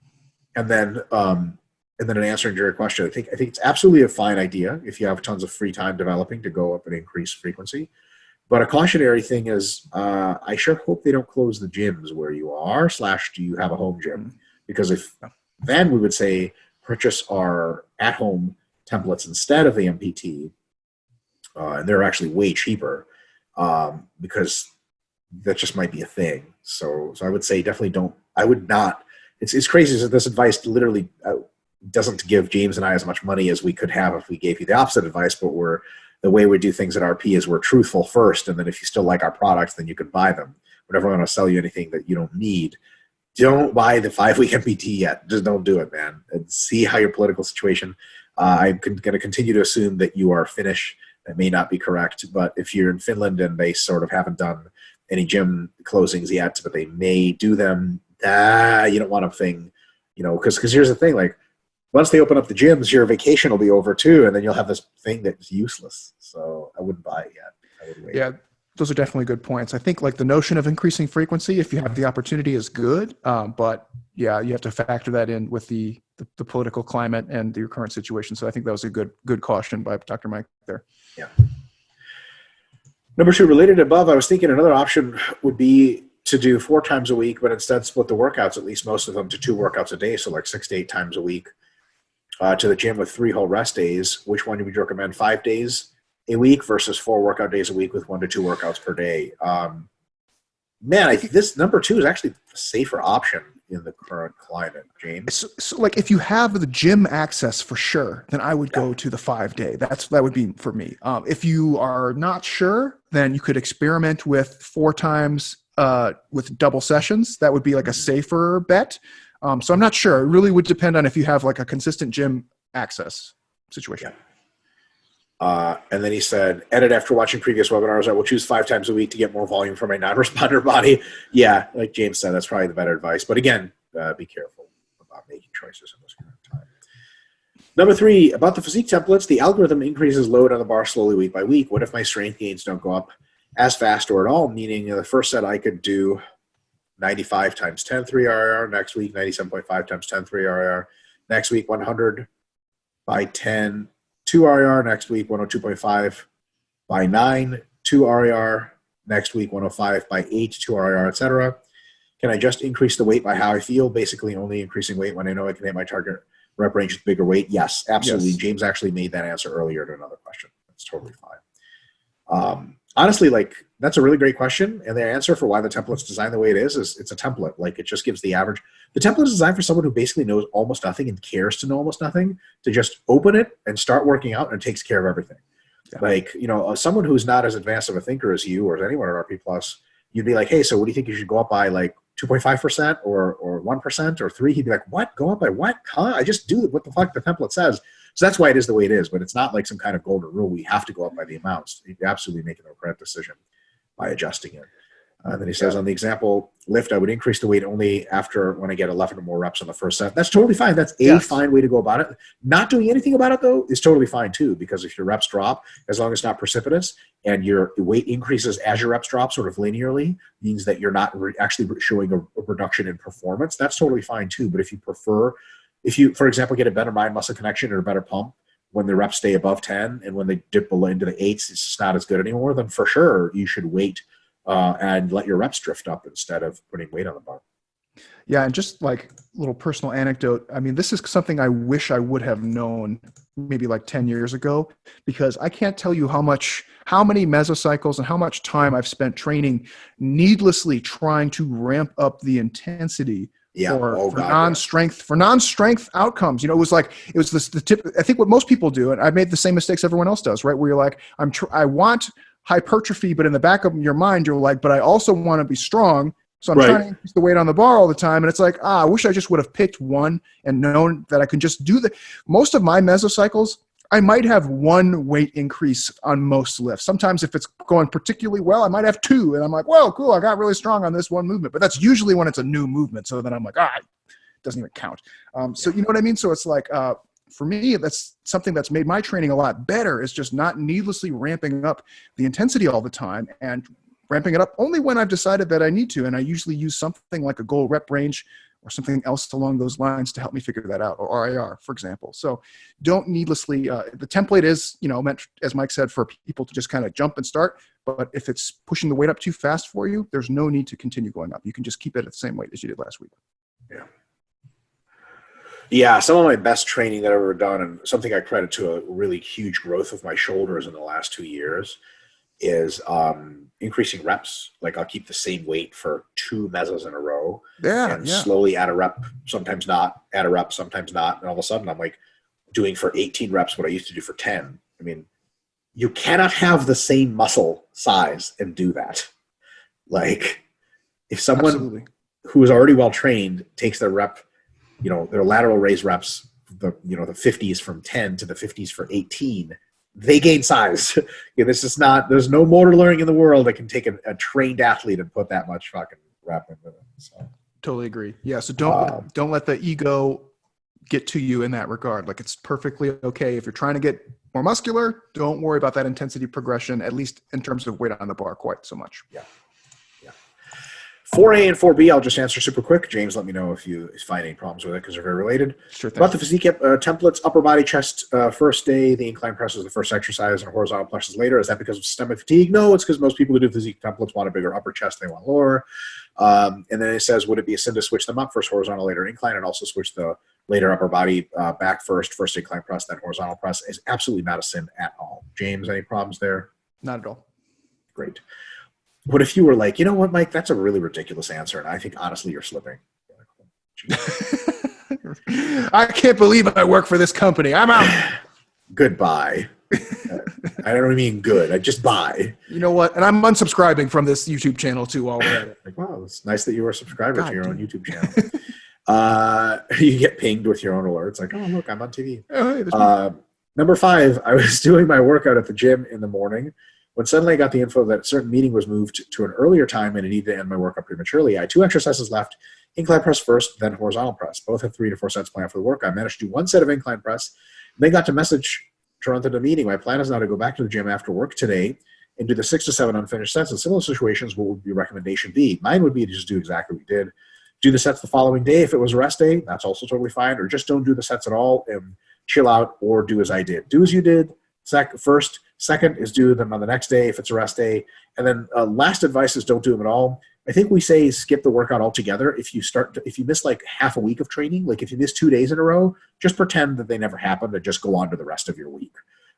and then an answer to your question. I think it's absolutely a fine idea if you have tons of free time developing to go up and increase frequency. But a cautionary thing is, I sure hope they don't close the gyms where you are / do you have a home gym? Because if then we would say purchase our at-home templates instead of the MPT, and they're actually way cheaper. Because that just might be a thing. So I would say definitely don't. I would not. It's crazy that this advice literally doesn't give James and I as much money as we could have if we gave you the opposite advice. But the way we do things at RP is we're truthful first, and then if you still like our products, then you can buy them. We're never going to sell you anything that you don't need. Don't buy the 5-week MPT yet. Just don't do it, man. And see how your political situation. I'm going to continue to assume that you are Finnish. That may not be correct, but if you're in Finland and they sort of haven't done any gym closings yet, but they may do them, you don't want a thing, because here's the thing, like, once they open up the gyms, your vacation will be over too, and then you'll have this thing that's useless. So I wouldn't buy it yet. I would wait. Yeah, those are definitely good points. I think like the notion of increasing frequency, if you have the opportunity, is good, but yeah, you have to factor that in with the political climate and your current situation. So I think that was a good caution by Dr. Mike there. Yeah. Number 2, related above, I was thinking another option would be to do 4 times a week, but instead split the workouts, at least most of them, to 2 workouts a day. So like 6 to 8 times a week to the gym with 3 whole rest days. Which one would you recommend? 5 days a week versus 4 workout days a week with 1 to 2 workouts per day. Man, I think this number 2 is actually a safer option in the current climate, James. So like if you have the gym access for sure, then I would go to the 5-day. That would be for me. If you are not sure, then you could experiment with 4 times with double sessions. That would be like a safer bet. So I'm not sure. It really would depend on if you have like a consistent gym access situation. Yeah. And then he said, edit after watching previous webinars, I will choose 5 times a week to get more volume for my non-responder body. Yeah, like James said, that's probably the better advice. But again, be careful. making choices in this current time. Number 3, about the physique templates, the algorithm increases load on the bar slowly week by week. What if my strength gains don't go up as fast or at all? Meaning the first set I could do 95 times 10 3 RIR. Next week, 97.5 times 10 3 RIR. Next week, 100 by 10 2 RIR. Next week, 102.5 by 9 2 RIR. Next week, 105 by 8 2 RIR, etc. Can I just increase the weight by how I feel? Basically, only increasing weight when I know I can hit my target rep range with bigger weight? Yes, absolutely. Yes. James actually made that answer earlier to another question. That's totally fine. Honestly, like, that's a really great question. And the answer for why the template's designed the way it is it's a template. Like, it just gives the average. The template is designed for someone who basically knows almost nothing and cares to know almost nothing, to just open it and start working out, and it takes care of everything. Yeah. Like, you know, someone who's not as advanced of a thinker as you or as anyone at RP Plus, you'd be like, hey, so what do you think you should go up by, like 2.5% or 1% or 3%? He'd be like, what? Go up by what? Huh? I just do what the fuck the template says. So that's why it is the way it is, but it's not like some kind of golden rule. We have to go up by the amounts. You're absolutely making the correct decision by adjusting it. Then he says, on the example lift, I would increase the weight only after when I get 11 or more reps on the first set. That's totally fine. That's a fine way to go about it. Not doing anything about it, though, is totally fine, too, because if your reps drop, as long as it's not precipitous, and your weight increases as your reps drop sort of linearly, means that you're not actually showing a reduction in performance, that's totally fine, too. But if you prefer, if you, for example, get a better mind-muscle connection or a better pump when the reps stay above 10, and when they dip below into the 8s, it's just not as good anymore, then for sure you should wait and let your reps drift up instead of putting weight on the bar. Yeah, and just like a little personal anecdote, I mean, this is something I wish I would have known maybe like 10 years ago, because I can't tell you how many mesocycles and how much time I've spent training needlessly trying to ramp up the intensity for non-strength outcomes. You know, it was the tip. I think what most people do, and I've made the same mistakes everyone else does, right? Where you're like, I want hypertrophy, but in the back of your mind, you're like, but I also want to be strong. So I'm trying to increase the weight on the bar all the time. And it's like, I wish I just would have picked one and known that I can just do most of my mesocycles. I might have one weight increase on most lifts. Sometimes if it's going particularly well, I might have 2. And I'm like, well, cool, I got really strong on this one movement. But that's usually when it's a new movement. So then I'm like, it doesn't even count. So you know what I mean? So it's like, for me, that's something that's made my training a lot better, is just not needlessly ramping up the intensity all the time, and ramping it up only when I've decided that I need to. And I usually use something like a goal rep range or something else along those lines to help me figure that out, or RIR, for example. So don't needlessly, the template is, meant, as Mike said, for people to just kind of jump and start. But if it's pushing the weight up too fast for you, there's no need to continue going up. You can just keep it at the same weight as you did last week. Yeah. Yeah, some of my best training that I've ever done, and something I credit to a really huge growth of my shoulders in the last 2 years, is increasing reps. Like, I'll keep the same weight for 2 mesos in a row, and slowly add a rep, sometimes not, add a rep, sometimes not. And all of a sudden I'm like doing for 18 reps what I used to do for 10. I mean, you cannot have the same muscle size and do that. Like, if someone who is already well trained takes their rep, their lateral raise reps, the 50s from 10 to the 50s for 18, they gain size. There's no motor learning in the world that can take a trained athlete and put that much fucking rep into it. So. Totally agree. Yeah. So don't let the ego get to you in that regard. Like, it's perfectly okay. If you're trying to get more muscular, don't worry about that intensity progression, at least in terms of weight on the bar, quite so much. Yeah. 4A and 4B, I'll just answer super quick. James, let me know if you find any problems with it, because they're very related. Sure thing. About the physique templates, upper body chest first day, the incline press is the first exercise, and horizontal press is later. Is that because of systemic fatigue? No, it's because most people who do physique templates want a bigger upper chest, they want lower. And then it says, would it be a sin to switch them up, first horizontal, later incline, and also switch the later upper body back first incline press, then horizontal press? Is absolutely not a sin at all. James, any problems there? Not at all. Great. What if you were like, you know what, Mike, that's a really ridiculous answer, and I think, honestly, you're slipping. I can't believe I work for this company. I'm out. Goodbye. I don't mean good. I just bye. You know what? And I'm unsubscribing from this YouTube channel, too, while we're at it. Like, wow, it's nice that you were a subscriber to your own YouTube channel. You get pinged with your own alerts. Like, oh, look, I'm on TV. Oh, hey, Number 5, I was doing my workout at the gym in the morning. When suddenly I got the info that a certain meeting was moved to an earlier time and I needed to end my workout prematurely, I had 2 exercises left, incline press first, then horizontal press. Both had 3 to 4 sets planned for the work. I managed to do 1 set of incline press, then got to message to run to the meeting. My plan is now to go back to the gym after work today and do the 6 to 7 unfinished sets. In similar situations, what would your recommendation be? Mine would be to just do exactly what we did. Do the sets the following day. If it was a rest day, that's also totally fine. Or just don't do the sets at all and chill out, or do as I did. Do as you did first. Second is do them on the next day if it's a rest day. And then last advice is don't do them at all. I think we say skip the workout altogether. If you miss like half a week of training, like if you miss 2 days in a row, just pretend that they never happened and just go on to the rest of your week.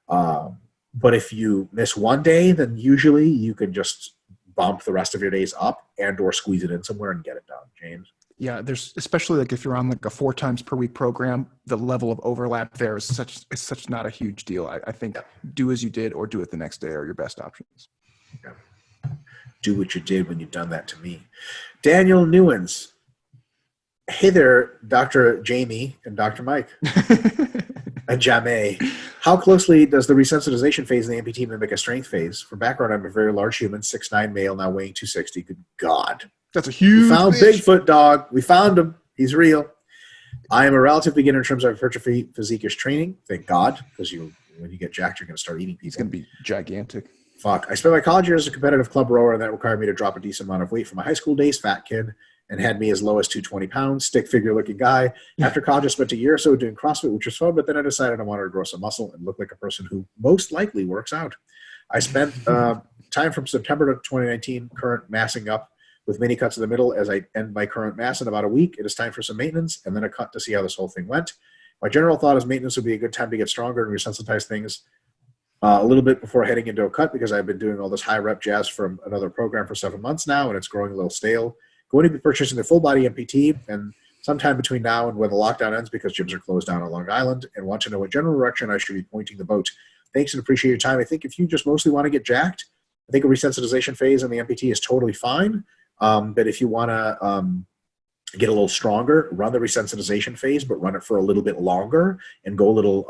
But if you miss 1 day, then usually you can just bump the rest of your days up and or squeeze it in somewhere and get it done. James? Yeah, there's especially like if you're on like a 4 times per week program, the level of overlap there is such not a huge deal. I think do as you did or do it the next day are your best options. Yeah. Do what you did when you've done that to me. Daniel Newens. Hey there, Dr. Jamie and Dr. Mike. And Jamie. How closely does the resensitization phase in the MPT mimic a strength phase? For background, I'm a very large human, 6'9" male, now weighing 260. Good God. That's a huge We found fish. Bigfoot, dog. We found him. He's real. I am a relative beginner in terms of hypertrophy physique-ish training. Thank God, because when you get jacked, you're going to start eating people. He's going to be gigantic. Fuck. I spent my college years as a competitive club rower, and that required me to drop a decent amount of weight from my high school days, fat kid, and had me as low as 220 pounds, stick figure-looking guy. After college, I spent a year or so doing CrossFit, which was fun, but then I decided I wanted to grow some muscle and look like a person who most likely works out. I spent time from September to 2019 current massing up with mini cuts in the middle as I end my current mass in about a week. It is time for some maintenance and then a cut to see how this whole thing went. My general thought is maintenance would be a good time to get stronger and resensitize things a little bit before heading into a cut, because I've been doing all this high rep jazz from another program for 7 months now, and it's growing a little stale. Going to be purchasing the full body MPT and sometime between now and when the lockdown ends, because gyms are closed down on Long Island, and want to know what general direction I should be pointing the boat. Thanks and appreciate your time. I think if you just mostly want to get jacked, I think a resensitization phase on the MPT is totally fine. But if you want to get a little stronger, run the resensitization phase, but run it for a little bit longer and go a little,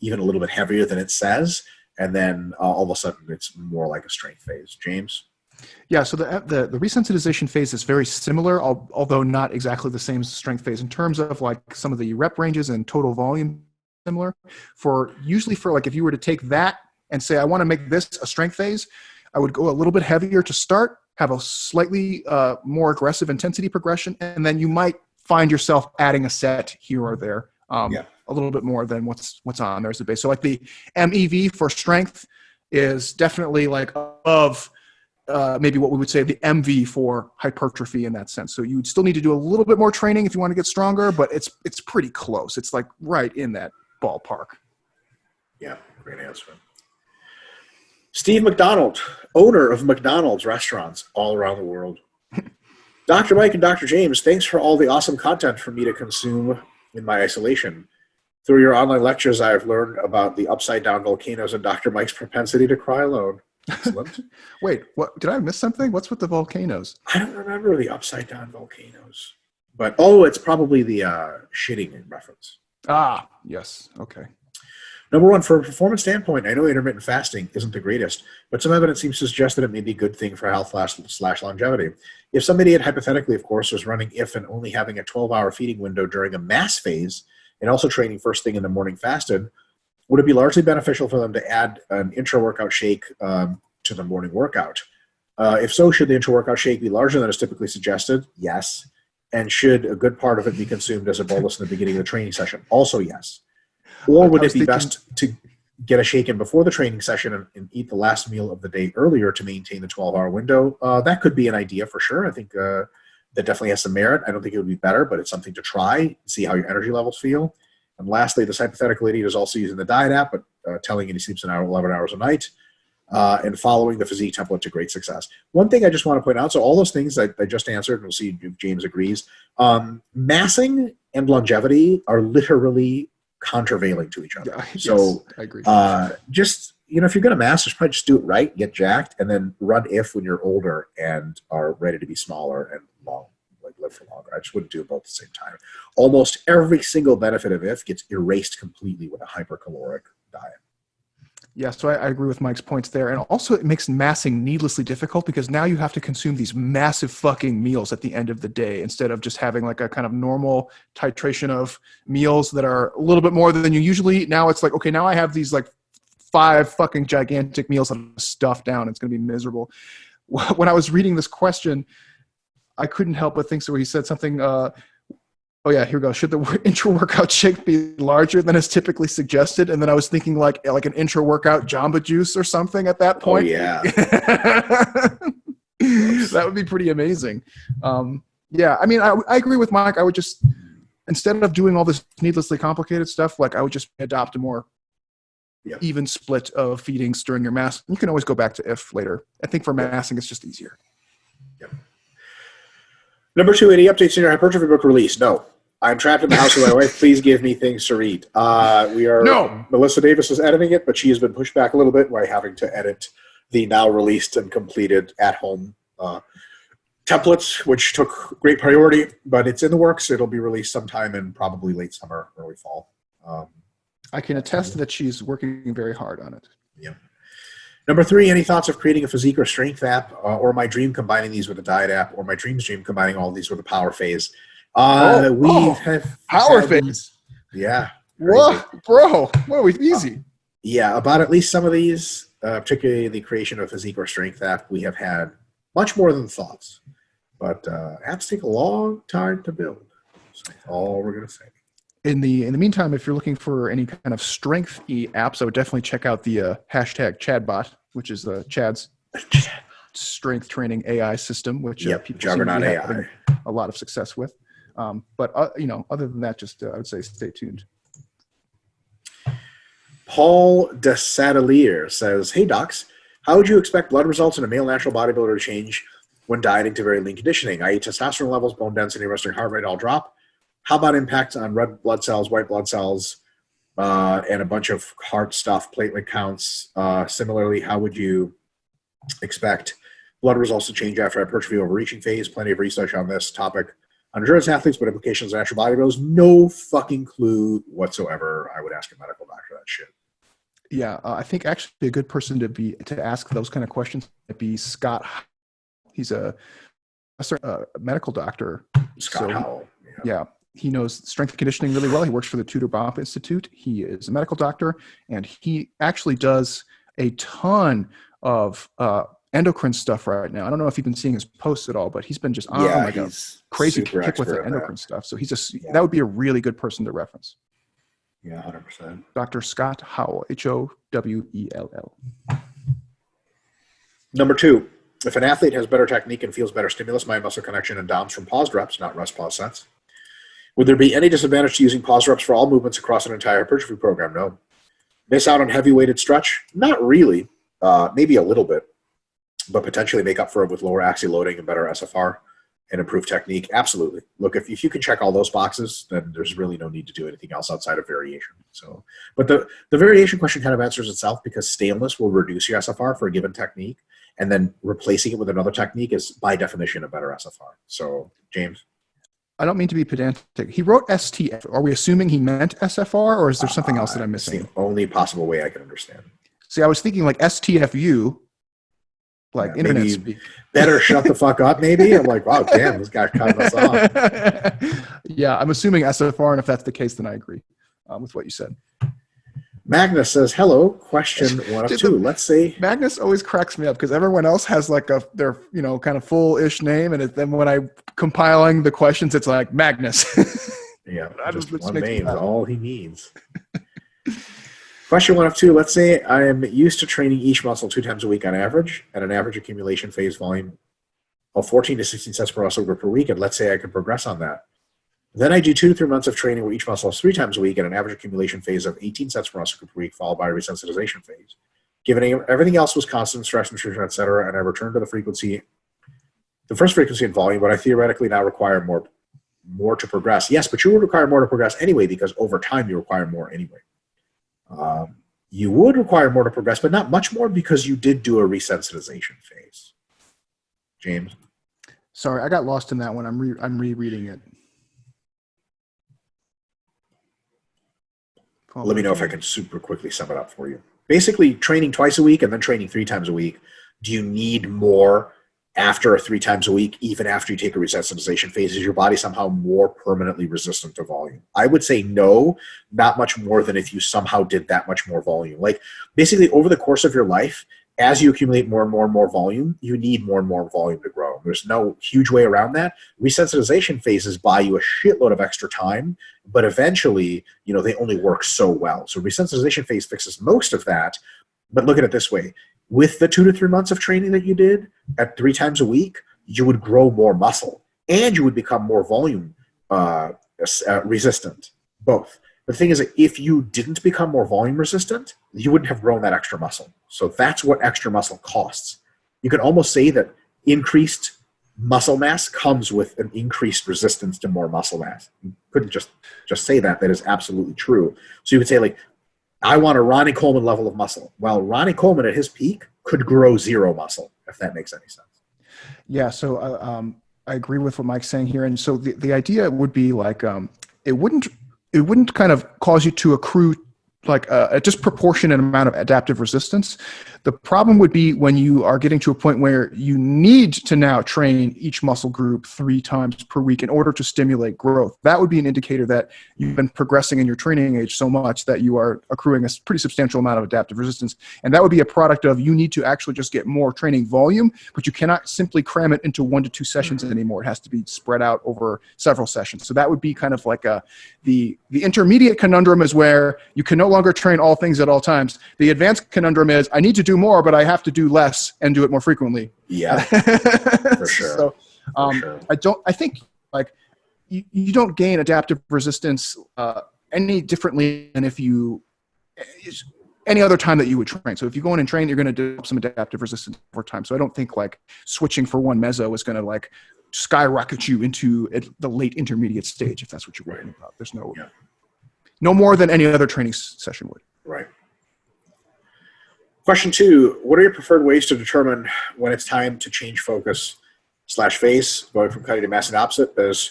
even a little bit heavier than it says. And then all of a sudden it's more like a strength phase. James? Yeah, so the resensitization phase is very similar, although not exactly the same as the strength phase in terms of like some of the rep ranges and total volume similar. Usually for like if you were to take that and say, I want to make this a strength phase, I would go a little bit heavier to start, have a slightly more aggressive intensity progression, and then you might find yourself adding a set here or there, a little bit more than what's on there as the base. So like the MEV for strength is definitely like above maybe what we would say the MV for hypertrophy in that sense. So you would still need to do a little bit more training if you want to get stronger, but it's pretty close. It's like right in that ballpark. Yeah, great answer. Steve McDonald, owner of McDonald's restaurants all around the world. Dr. Mike and Dr. James, thanks for all the awesome content for me to consume in my isolation. Through your online lectures, I have learned about the upside-down volcanoes and Dr. Mike's propensity to cry alone. Excellent. Wait, what? Did I miss something? What's with the volcanoes? I don't remember the upside-down volcanoes. But, it's probably the shitting reference. Ah, yes. Okay. Number one, from a performance standpoint, I know intermittent fasting isn't the greatest, but some evidence seems to suggest that it may be a good thing for health / longevity. If some idiot, hypothetically, of course, was running IF and only having a 12-hour feeding window during a mass phase and also training first thing in the morning fasted, would it be largely beneficial for them to add an intra-workout shake to the morning workout? If so, should the intra-workout shake be larger than is typically suggested? Yes. And should a good part of it be consumed as a bolus in the beginning of the training session? Also yes. Or would it be best to get a shake in before the training session and eat the last meal of the day earlier to maintain the 12-hour window? That could be an idea for sure. I think that definitely has some merit. I don't think it would be better, but it's something to try, see how your energy levels feel. And lastly, this hypothetical idiot is also using the diet app, but telling him he sleeps 11 hours a night and following the physique template to great success. One thing I just want to point out, so all those things I just answered, and we'll see if James agrees, massing and longevity are literally countervailing to each other. Yeah, so yes, I agree. Just, if you're going to mass, just probably just do it right, get jacked, and then run IF when you're older and are ready to be smaller and long, like live for longer. I just wouldn't do it both at the same time. Almost every single benefit of IF gets erased completely with a hypercaloric diet. Yeah, so I agree with Mike's points there. And also it makes massing needlessly difficult because now you have to consume these massive fucking meals at the end of the day instead of just having like a kind of normal titration of meals that are a little bit more than you usually eat. Now it's like, okay, now I have these like 5 fucking gigantic meals that I'm stuffed down. It's going to be miserable. When I was reading this question, I couldn't help but think so. He said something, oh yeah, here we go. Should the intra-workout shake be larger than is typically suggested? And then I was thinking like an intra-workout Jamba Juice or something at that point. Oh, yeah. That would be pretty amazing. Yeah, I mean, I agree with Mike. I would just, instead of doing all this needlessly complicated stuff, like I would just adopt a more even split of feedings during your mass. You can always go back to if later. I think for massing, it's just easier. Yep. Number 2, any updates in your hypertrophy book release? No. I'm trapped in the house with my wife. Please give me things to read. Melissa Davis is editing it, but she has been pushed back a little bit by having to edit the now released and completed at-home templates, which took great priority, but it's in the works. It'll be released sometime in probably late summer, early fall. I can attest that she's working very hard on it. Yeah. Number 3, any thoughts of creating a physique or strength app, or my dream combining these with a diet app, or my dream's dream combining all these with a power phase? Have power phase. Yeah. Whoa, bro. Whoa, easy. Yeah, about at least some of these, particularly the creation of a physique or strength app, we have had much more than thoughts. But apps take a long time to build. So that's all we're going to say. In the meantime, if you're looking for any kind of strength-y apps, I would definitely check out the hashtag ChadBot, which is Chad's strength training AI system, which people seem to be having a lot of success with. But other than that, just I would say stay tuned. Paul Desadelier says, "Hey docs, how would you expect blood results in a male natural bodybuilder to change when dieting to very lean conditioning, i.e. testosterone levels, bone density, resting heart rate all drop? How about impact on red blood cells, white blood cells, and a bunch of heart stuff, platelet counts? Similarly, how would you expect blood results to change after hypertrophy overreaching phase? Plenty of research on this topic on endurance athletes, but implications on natural bodybuilders, no fucking clue whatsoever. I would ask a medical doctor that shit." Yeah, I think actually a good person to ask those kind of questions would be Scott. He's a medical doctor. Scott Howell. Yeah. He knows strength and conditioning really well. He works for the Tudor Bomb Institute. He is a medical doctor, and he actually does a ton of endocrine stuff right now. I don't know if you've been seeing his posts at all, but he's been just on like a crazy kick with the endocrine stuff. So he's that would be a really good person to reference. Yeah, 100%. Dr. Scott Howell, Howell. Number 2, if an athlete has better technique and feels better stimulus, mind muscle connection, and DOMs from pause reps, not rest pause sets, would there be any disadvantage to using pause reps for all movements across an entire hypertrophy program? No. Miss out on heavy weighted stretch? Not really. Maybe a little bit, but potentially make up for it with lower axial loading and better SFR and improved technique. Absolutely. Look, if you can check all those boxes, then there's really no need to do anything else outside of variation. So, but the variation question kind of answers itself because staleness will reduce your SFR for a given technique, and then replacing it with another technique is by definition a better SFR. So, James. I don't mean to be pedantic. He wrote STF. Are we assuming he meant SFR, or is there something else that I'm missing? It's the only possible way I can understand. See, I was thinking like STFU, like internet speak. Better shut the fuck up, maybe? I'm like, wow, damn, this guy cut us off. Yeah, I'm assuming SFR, and if that's the case, then I agree with what you said. Magnus says, hello, question 1 of 2. Let's say Magnus always cracks me up because everyone else has like their kind of full-ish name, and then when I'm compiling the questions, it's like Magnus. Yeah, just one name is all he needs. Question 1 of 2. Let's say I am used to training each muscle 2 times a week on average at an average accumulation phase volume of 14 to 16 sets per muscle group per week, and let's say I can progress on that. Then I do 2 to 3 months of training where each muscle is 3 times a week at an average accumulation phase of 18 sets per muscle group per week, followed by a resensitization phase. Given everything else was constant, stress, nutrition, etc., and I return to the first frequency and volume, but I theoretically now require more to progress. Yes, but you would require more to progress anyway because over time you require more anyway. You would require more to progress, but not much more because you did do a resensitization phase. James? Sorry, I got lost in that one. I'm rereading it. Let me know if I can super quickly sum it up for you. basically training twice a week and then training 3 times a week. Do you need more after 3 times a week, even after you take a resensitization phase? Is your body somehow more permanently resistant to volume? I would say no, not much more than if you somehow did that much more volume. Like basically over the course of your life, as you accumulate more and more and more volume, you need more and more volume to grow. There's no huge way around that. Resensitization phases buy you a shitload of extra time, but eventually, they only work so well. So resensitization phase fixes most of that. But look at it this way. With the 2 to 3 months of training that you did at 3 times a week, you would grow more muscle and you would become more volume resistant, both. The thing is that if you didn't become more volume resistant, you wouldn't have grown that extra muscle. So that's what extra muscle costs. You can almost say that increased muscle mass comes with an increased resistance to more muscle mass. You couldn't just say that. That is absolutely true. So you could say, like, I want a Ronnie Coleman level of muscle. Well, Ronnie Coleman at his peak could grow 0 muscle, if that makes any sense. Yeah, so I agree with what Mike's saying here. And so the idea would be like it wouldn't kind of cause you to accrue like a disproportionate amount of adaptive resistance. The problem would be when you are getting to a point where you need to now train each muscle group 3 times per week in order to stimulate growth. That would be an indicator that you've been progressing in your training age so much that you are accruing a pretty substantial amount of adaptive resistance. And that would be a product of you need to actually just get more training volume, but you cannot simply cram it into 1 to 2 sessions anymore. It has to be spread out over several sessions. So that would be kind of like the intermediate conundrum is where you can no longer train all things at all times. The advanced conundrum is I need to do more, but I have to do less and do it more frequently. Yeah, for sure. So for sure. I think like you don't gain adaptive resistance any differently than if you any other time that you would train. So if you go in and train, you're going to develop some adaptive resistance over time. So I don't think like switching for one meso is going to like skyrocket you into the late intermediate stage, if that's what you're worrying about. There's no more than any other training session would. Right. Question 2, what are your preferred ways to determine when it's time to change focus / phase, going from cutting to massing opposite? That is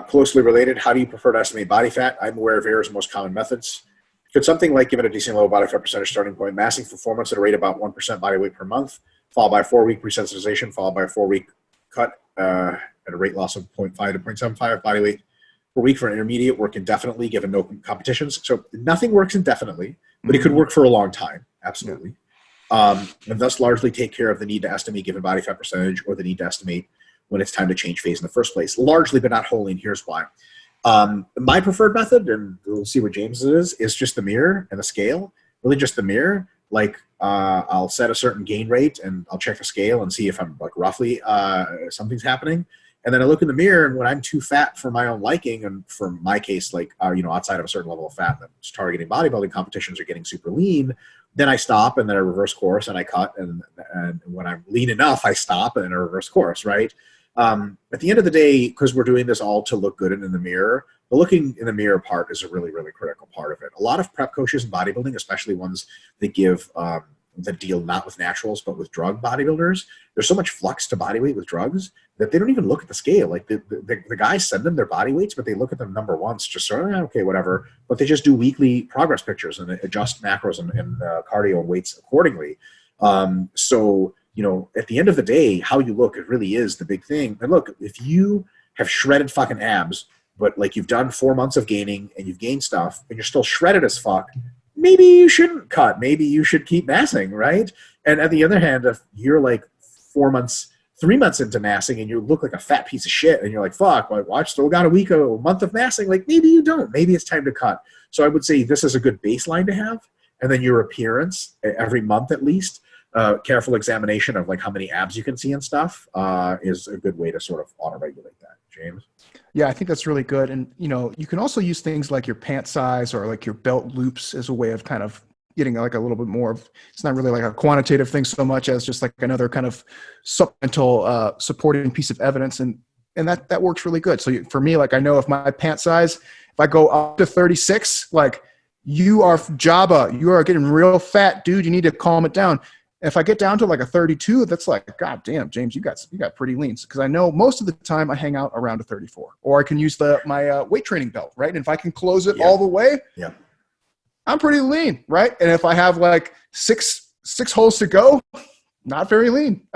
closely related. How do you prefer to estimate body fat? I'm aware of Era's most common methods. Could something like give it a decent low body fat percentage starting point, massing for 4 months at a rate about 1% body weight per month, followed by a 4-week resensitization, followed by a 4-week cut at a rate loss of 0.5 to 0.75 body weight per week for an intermediate, work indefinitely given no competitions? So nothing works indefinitely, but it could work for a long time. Absolutely. And thus largely take care of the need to estimate given body fat percentage or the need to estimate when it's time to change phase in the first place. Largely, but not wholly, and here's why. My preferred method, and we'll see what James is just the mirror and the scale. Really just the mirror. Like I'll set a certain gain rate and I'll check the scale and see if I'm like roughly something's happening. And then I look in the mirror, and when I'm too fat for my own liking, and for my case, like outside of a certain level of fat that's targeting bodybuilding competitions or getting super lean, then I stop and then I reverse course and I cut. And when I'm lean enough, I stop and then I reverse course, right? At the end of the day, because we're doing this all to look good in the mirror, the looking in the mirror part is a really, really critical part of it. A lot of prep coaches in bodybuilding, especially ones that give that deal not with naturals but with drug bodybuilders, there's so much flux to body weight with drugs that they don't even look at the scale. Like the guys send them their body weights, but they look at them number once, just sort of, okay, whatever. But they just do weekly progress pictures and adjust macros and cardio and weights accordingly. So, at the end of the day, how you look, it really is the big thing. And look, if you have shredded fucking abs, but like you've done 4 months of gaining and you've gained stuff and you're still shredded as fuck, maybe you shouldn't cut. Maybe you should keep massing, right? And at the other hand, if you're like 3 months into massing and you look like a fat piece of shit and you're like, fuck, like, well, I've still got a month of massing. Like maybe you don't. Maybe it's time to cut. So I would say this is a good baseline to have. And then your appearance every month at least, careful examination of like how many abs you can see and stuff is a good way to sort of auto-regulate that. James? Yeah, I think that's really good. And, you can also use things like your pant size or like your belt loops as a way of kind of getting like a little bit more of, it's not really like a quantitative thing so much as just like another kind of supplemental supporting piece of evidence. And that works really good. So for me, like I know if my pant size, if I go up to 36, like you are Jabba, you are getting real fat, dude, you need to calm it down. If I get down to like a 32, that's like, God damn, James, you got pretty lean. Because I know most of the time I hang out around a 34. Or I can use my weight training belt, right? And if I can close it all the way, I'm pretty lean, right? And if I have like six holes to go, not very lean.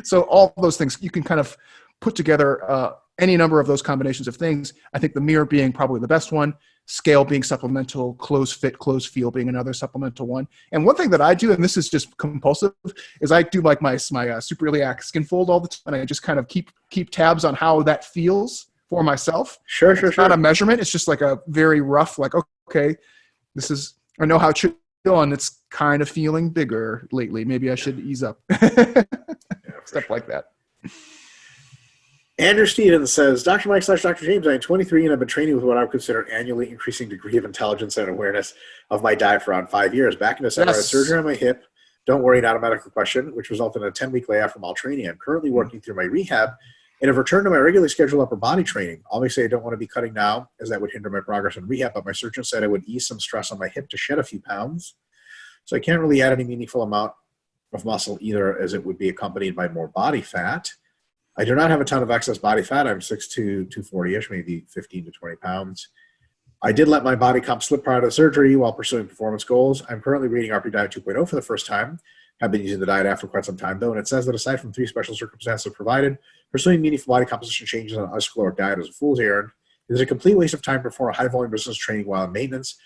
So all those things, you can kind of put together any number of those combinations of things. I think the mirror being probably the best one, scale being supplemental, close fit, close feel being another supplemental one. And one thing that I do, and this is just compulsive, is I do like my super iliac skin fold all the time, and I just kind of keep tabs on how that feels for myself. Sure. It's not a measurement. It's just like a very rough, like, okay, I know how it should feel, and it's kind of feeling bigger lately. Maybe I should ease up. Stuff like that. Andrew Stevens says, Dr. Mike / Dr. James, I am 23 and I've been training with what I would consider an annually increasing degree of intelligence and awareness of my diet for around 5 years. Back in December, I had surgery on my hip. Don't worry, not a medical question, which resulted in a 10-week layoff from all training. I'm currently working through my rehab and have returned to my regularly scheduled upper body training. Obviously, I don't want to be cutting now as that would hinder my progress in rehab, but my surgeon said I would ease some stress on my hip to shed a few pounds. So I can't really add any meaningful amount of muscle either, as it would be accompanied by more body fat. I do not have a ton of excess body fat. I'm 6'2", 240-ish, maybe 15 to 20 pounds. I did let my body comp slip prior to the surgery while pursuing performance goals. I'm currently reading RP Diet 2.0 for the first time. I've been using the diet app for quite some time, though, and it says that aside from 3 special circumstances provided, pursuing meaningful body composition changes on an isocaloric diet is a fool's errand. It is a complete waste of time to perform a high-volume resistance training while in maintenance.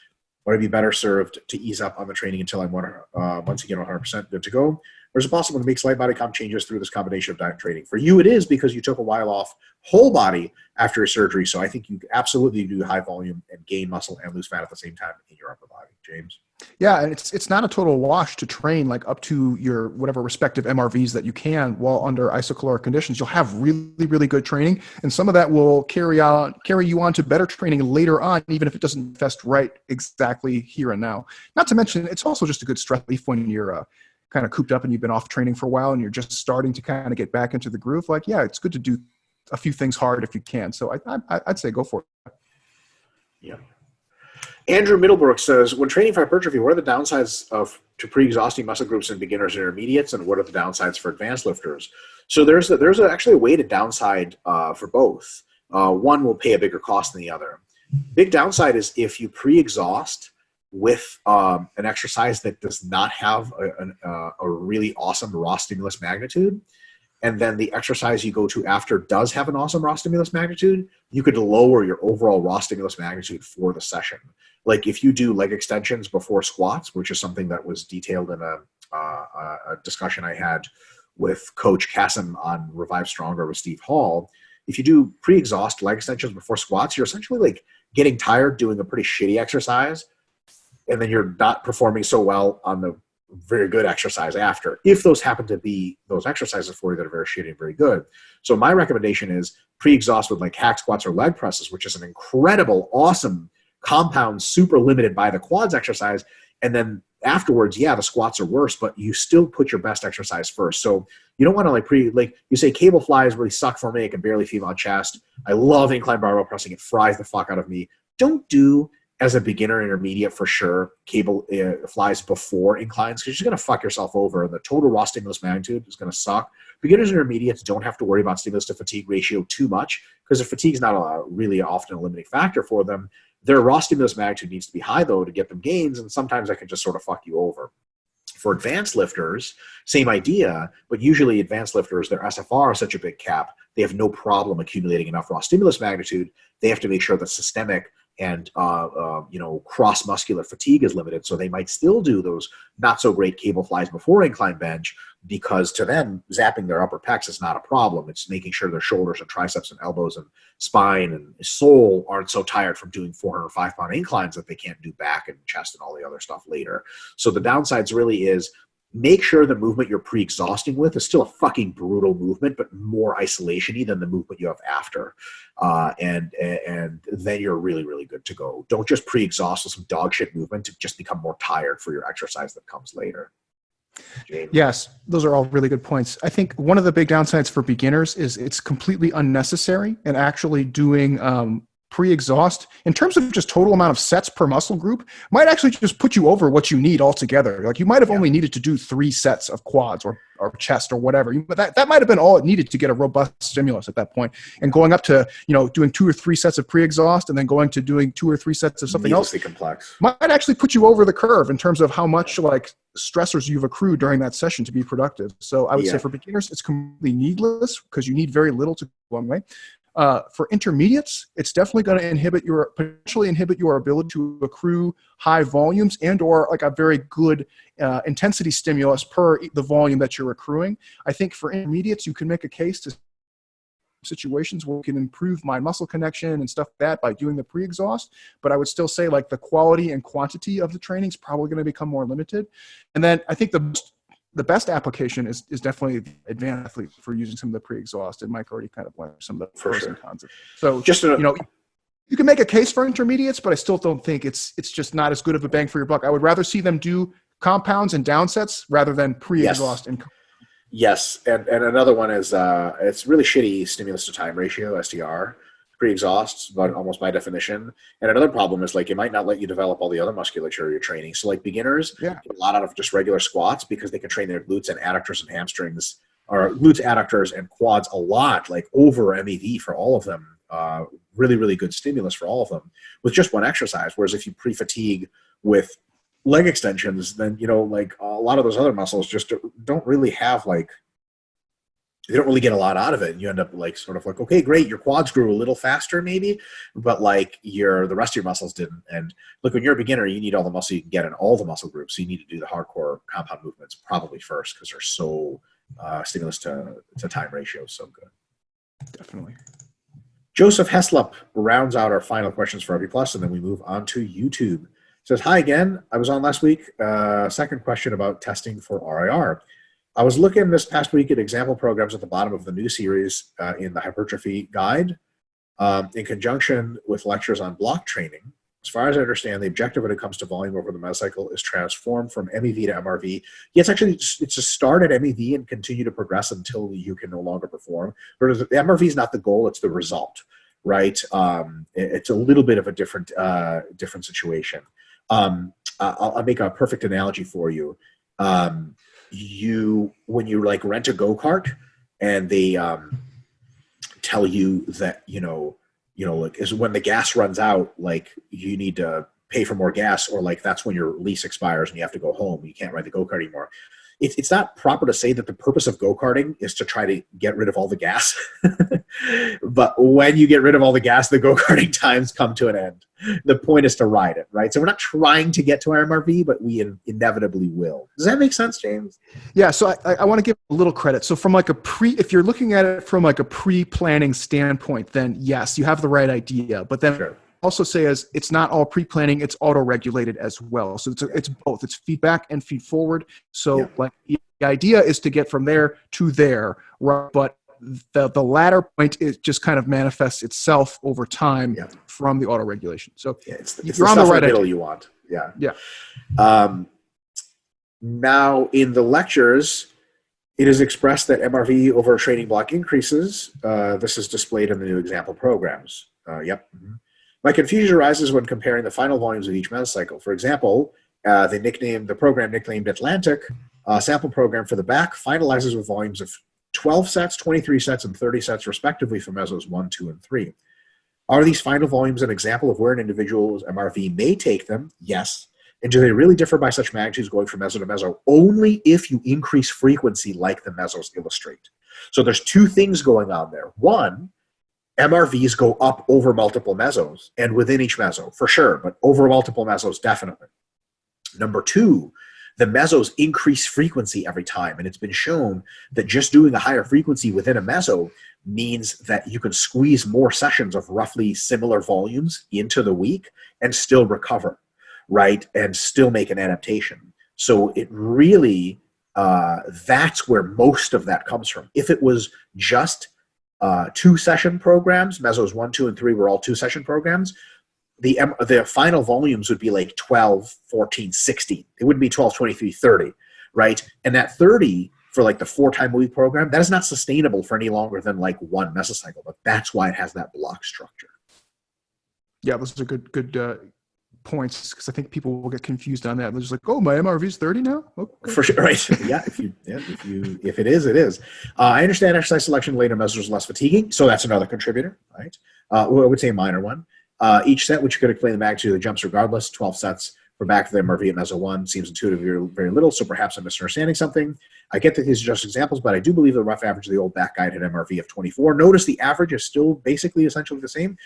Would I be better served to ease up on the training until I'm once again 100% good to go? Or is it possible to make slight body comp changes through this combination of diet and training? For you, it is, because you took a while off whole body after your surgery. So I think you absolutely do high volume and gain muscle and lose fat at the same time in your upper body. James? Yeah, and it's not a total wash to train like up to your whatever respective MRVs that you can while under isocaloric conditions. You'll have really, really good training, and some of that will carry you on to better training later on, even if it doesn't fest right exactly here and now. Not to mention, it's also just a good stress relief when you're kind of cooped up and you've been off training for a while and you're just starting to kind of get back into the groove. Like, yeah, it's good to do a few things hard if you can. So I'd say go for it. Yeah. Andrew Middlebrook says, when training for hypertrophy, what are the downsides to pre-exhausting muscle groups in beginners and intermediates, and what are the downsides for advanced lifters? So there's actually a weighted downside for both. One will pay a bigger cost than the other. Big downside is if you pre-exhaust with an exercise that does not have a really awesome raw stimulus magnitude, and then the exercise you go to after does have an awesome raw stimulus magnitude, you could lower your overall raw stimulus magnitude for the session. Like if you do leg extensions before squats, which is something that was detailed in a discussion I had with Coach Kassim on Revive Stronger with Steve Hall, if you do pre-exhaust leg extensions before squats, you're essentially like getting tired doing a pretty shitty exercise, and then you're not performing so well on the very good exercise after, if those happen to be those exercises for you that are very shitty and very good. So my recommendation is pre-exhaust with like hack squats or leg presses, which is an incredible, awesome compound, super limited by the quads exercise. And then afterwards, yeah, the squats are worse, but you still put your best exercise first. So you don't want to like you say cable flies really suck for me. I can barely feel my chest. I love incline barbell pressing. It fries the fuck out of me. Don't do, as a beginner intermediate for sure, cable flies before inclines, because you're going to fuck yourself over and the total raw stimulus magnitude is going to suck. Beginners and intermediates don't have to worry about stimulus to fatigue ratio too much, because if fatigue is not really often a limiting factor for them. Their raw stimulus magnitude needs to be high, though, to get them gains, and sometimes that can just sort of fuck you over. For advanced lifters, same idea, but usually advanced lifters, their SFR is such a big cap, they have no problem accumulating enough raw stimulus magnitude. They have to make sure that systemic and cross-muscular fatigue is limited, so they might still do those not-so-great cable flies before incline bench, because to them, zapping their upper pecs is not a problem. It's making sure their shoulders and triceps and elbows and spine and sole aren't so tired from doing 400 or 5-pound inclines that they can't do back and chest and all the other stuff later. So the downsides really is make sure the movement you're pre-exhausting with is still a fucking brutal movement, but more isolation-y than the movement you have after. And then you're really, really good to go. Don't just pre-exhaust with some dog shit movement to just become more tired for your exercise that comes later. James? Yes, those are all really good points. I think one of the big downsides for beginners is it's completely unnecessary, and actually doing pre-exhaust, in terms of just total amount of sets per muscle group, might actually just put you over what you need altogether. Like you might have only needed to do 3 sets of quads or chest or whatever. But that might have been all it needed to get a robust stimulus at that point. And going up to, doing 2 or 3 sets of pre-exhaust and then going to doing 2 or 3 sets of something else complex might actually put you over the curve in terms of how much like stressors you've accrued during that session to be productive. So I would say for beginners, it's completely needless because you need very little to go one way. For intermediates, it's definitely going to potentially inhibit your ability to accrue high volumes and or like a very good intensity stimulus per the volume that you're accruing. I think for intermediates, you can make a case to situations where we can improve my muscle connection and stuff like that by doing the pre-exhaust. But I would still say like the quality and quantity of the training is probably going to become more limited. And then I think the best application is definitely the advanced athlete for using some of the pre-exhaust, and Mike already kind of went some of the pros and cons of it. So just you can make a case for intermediates, but I still don't think it's just not as good of a bang for your buck. I would rather see them do compounds and downsets rather than pre-exhaust and Yes, and another one is it's really shitty stimulus to time ratio, STR, pre-exhausts, but almost by definition. And another problem is like it might not let you develop all the other musculature you're training. So like beginners get a lot out of just regular squats because they can train their glutes and adductors and hamstrings, or glutes, adductors, and quads a lot, like over MEV for all of them. Really, really good stimulus for all of them with just one exercise. Whereas if you pre-fatigue with leg extensions, then like a lot of those other muscles just don't really have like, they don't really get a lot out of it. And you end up like sort of like, okay, great, your quads grew a little faster maybe, but like the rest of your muscles didn't. And look, when you're a beginner, you need all the muscle you can get in all the muscle groups. So you need to do the hardcore compound movements probably first because they're so stimulus to time ratio is so good. Definitely. Joseph Heslop rounds out our final questions for RP Plus, and then we move on to YouTube. Says, hi again. I was on last week. Second question about testing for RIR. I was looking this past week at example programs at the bottom of the new series in the hypertrophy guide in conjunction with lectures on block training. As far as I understand, the objective when it comes to volume over the mesocycle is transform from MEV to MRV. Yes, actually, it's to start at MEV and continue to progress until you can no longer perform. Whereas the MRV is not the goal, it's the result, right? It's a little bit of a different situation. I'll make a perfect analogy for you. When you like rent a go-kart and they tell you that like is when the gas runs out, like you need to pay for more gas, or like that's when your lease expires and you have to go home, you can't ride the go-kart anymore. It's not proper to say that the purpose of go-karting is to try to get rid of all the gas. But when you get rid of all the gas, the go-karting times come to an end. The point is to ride it, right? So we're not trying to get to our MRV, but we inevitably will. Does that make sense, James? Yeah, so I want to give a little credit. So from like if you're looking at it from like a pre-planning standpoint, then yes, you have the right idea. But then also say it's not all pre-planning, it's auto-regulated as well. So it's both. It's feedback and feed forward. So like the idea is to get from there to there, right? But the latter point is just kind of manifests itself over time from the auto-regulation. So it's you're on the right middle you want. Now in the lectures, it is expressed that MRV over training block increases. This is displayed in the new example programs. My confusion arises when comparing the final volumes of each mesocycle. For example, the program nicknamed Atlantic sample program for the back finalizes with volumes of 12 sets, 23 sets, and 30 sets respectively for mesos 1, 2, and 3. Are these final volumes an example of where an individual's MRV may take them? Yes. And do they really differ by such magnitudes going from meso to meso? Only if you increase frequency like the mesos illustrate. So there's two things going on there. One, MRVs go up over multiple mesos and within each meso, for sure, but over multiple mesos, definitely. Number two, the mesos increase frequency every time, and it's been shown that just doing a higher frequency within a meso means that you can squeeze more sessions of roughly similar volumes into the week and still recover, right, and still make an adaptation. So it really, that's where most of that comes from. If it was just 2-session programs, mesos 1, 2, and 3 were all 2-session programs, the final volumes would be like 12, 14, 16. It wouldn't be 12, 23, 30, right? And that 30 for like the 4-time-a-week program, that is not sustainable for any longer than like one mesocycle, but that's why it has that block structure. Yeah, those are good points, because I think people will get confused on that. They're just like, "Oh, my MRV is 30 now." Okay. For sure, right? Yeah, if it is, it is. I understand exercise selection later measures less fatiguing, so that's another contributor, right? Well, I would say a minor one. Each set, which could explain the magnitude of the jumps regardless, 12 sets for back to the MRV at Meso 1 seems intuitive very little, so perhaps I'm misunderstanding something. I get that these are just examples, but I do believe the rough average of the old back guide had MRV of 24. Notice the average is still basically essentially the same.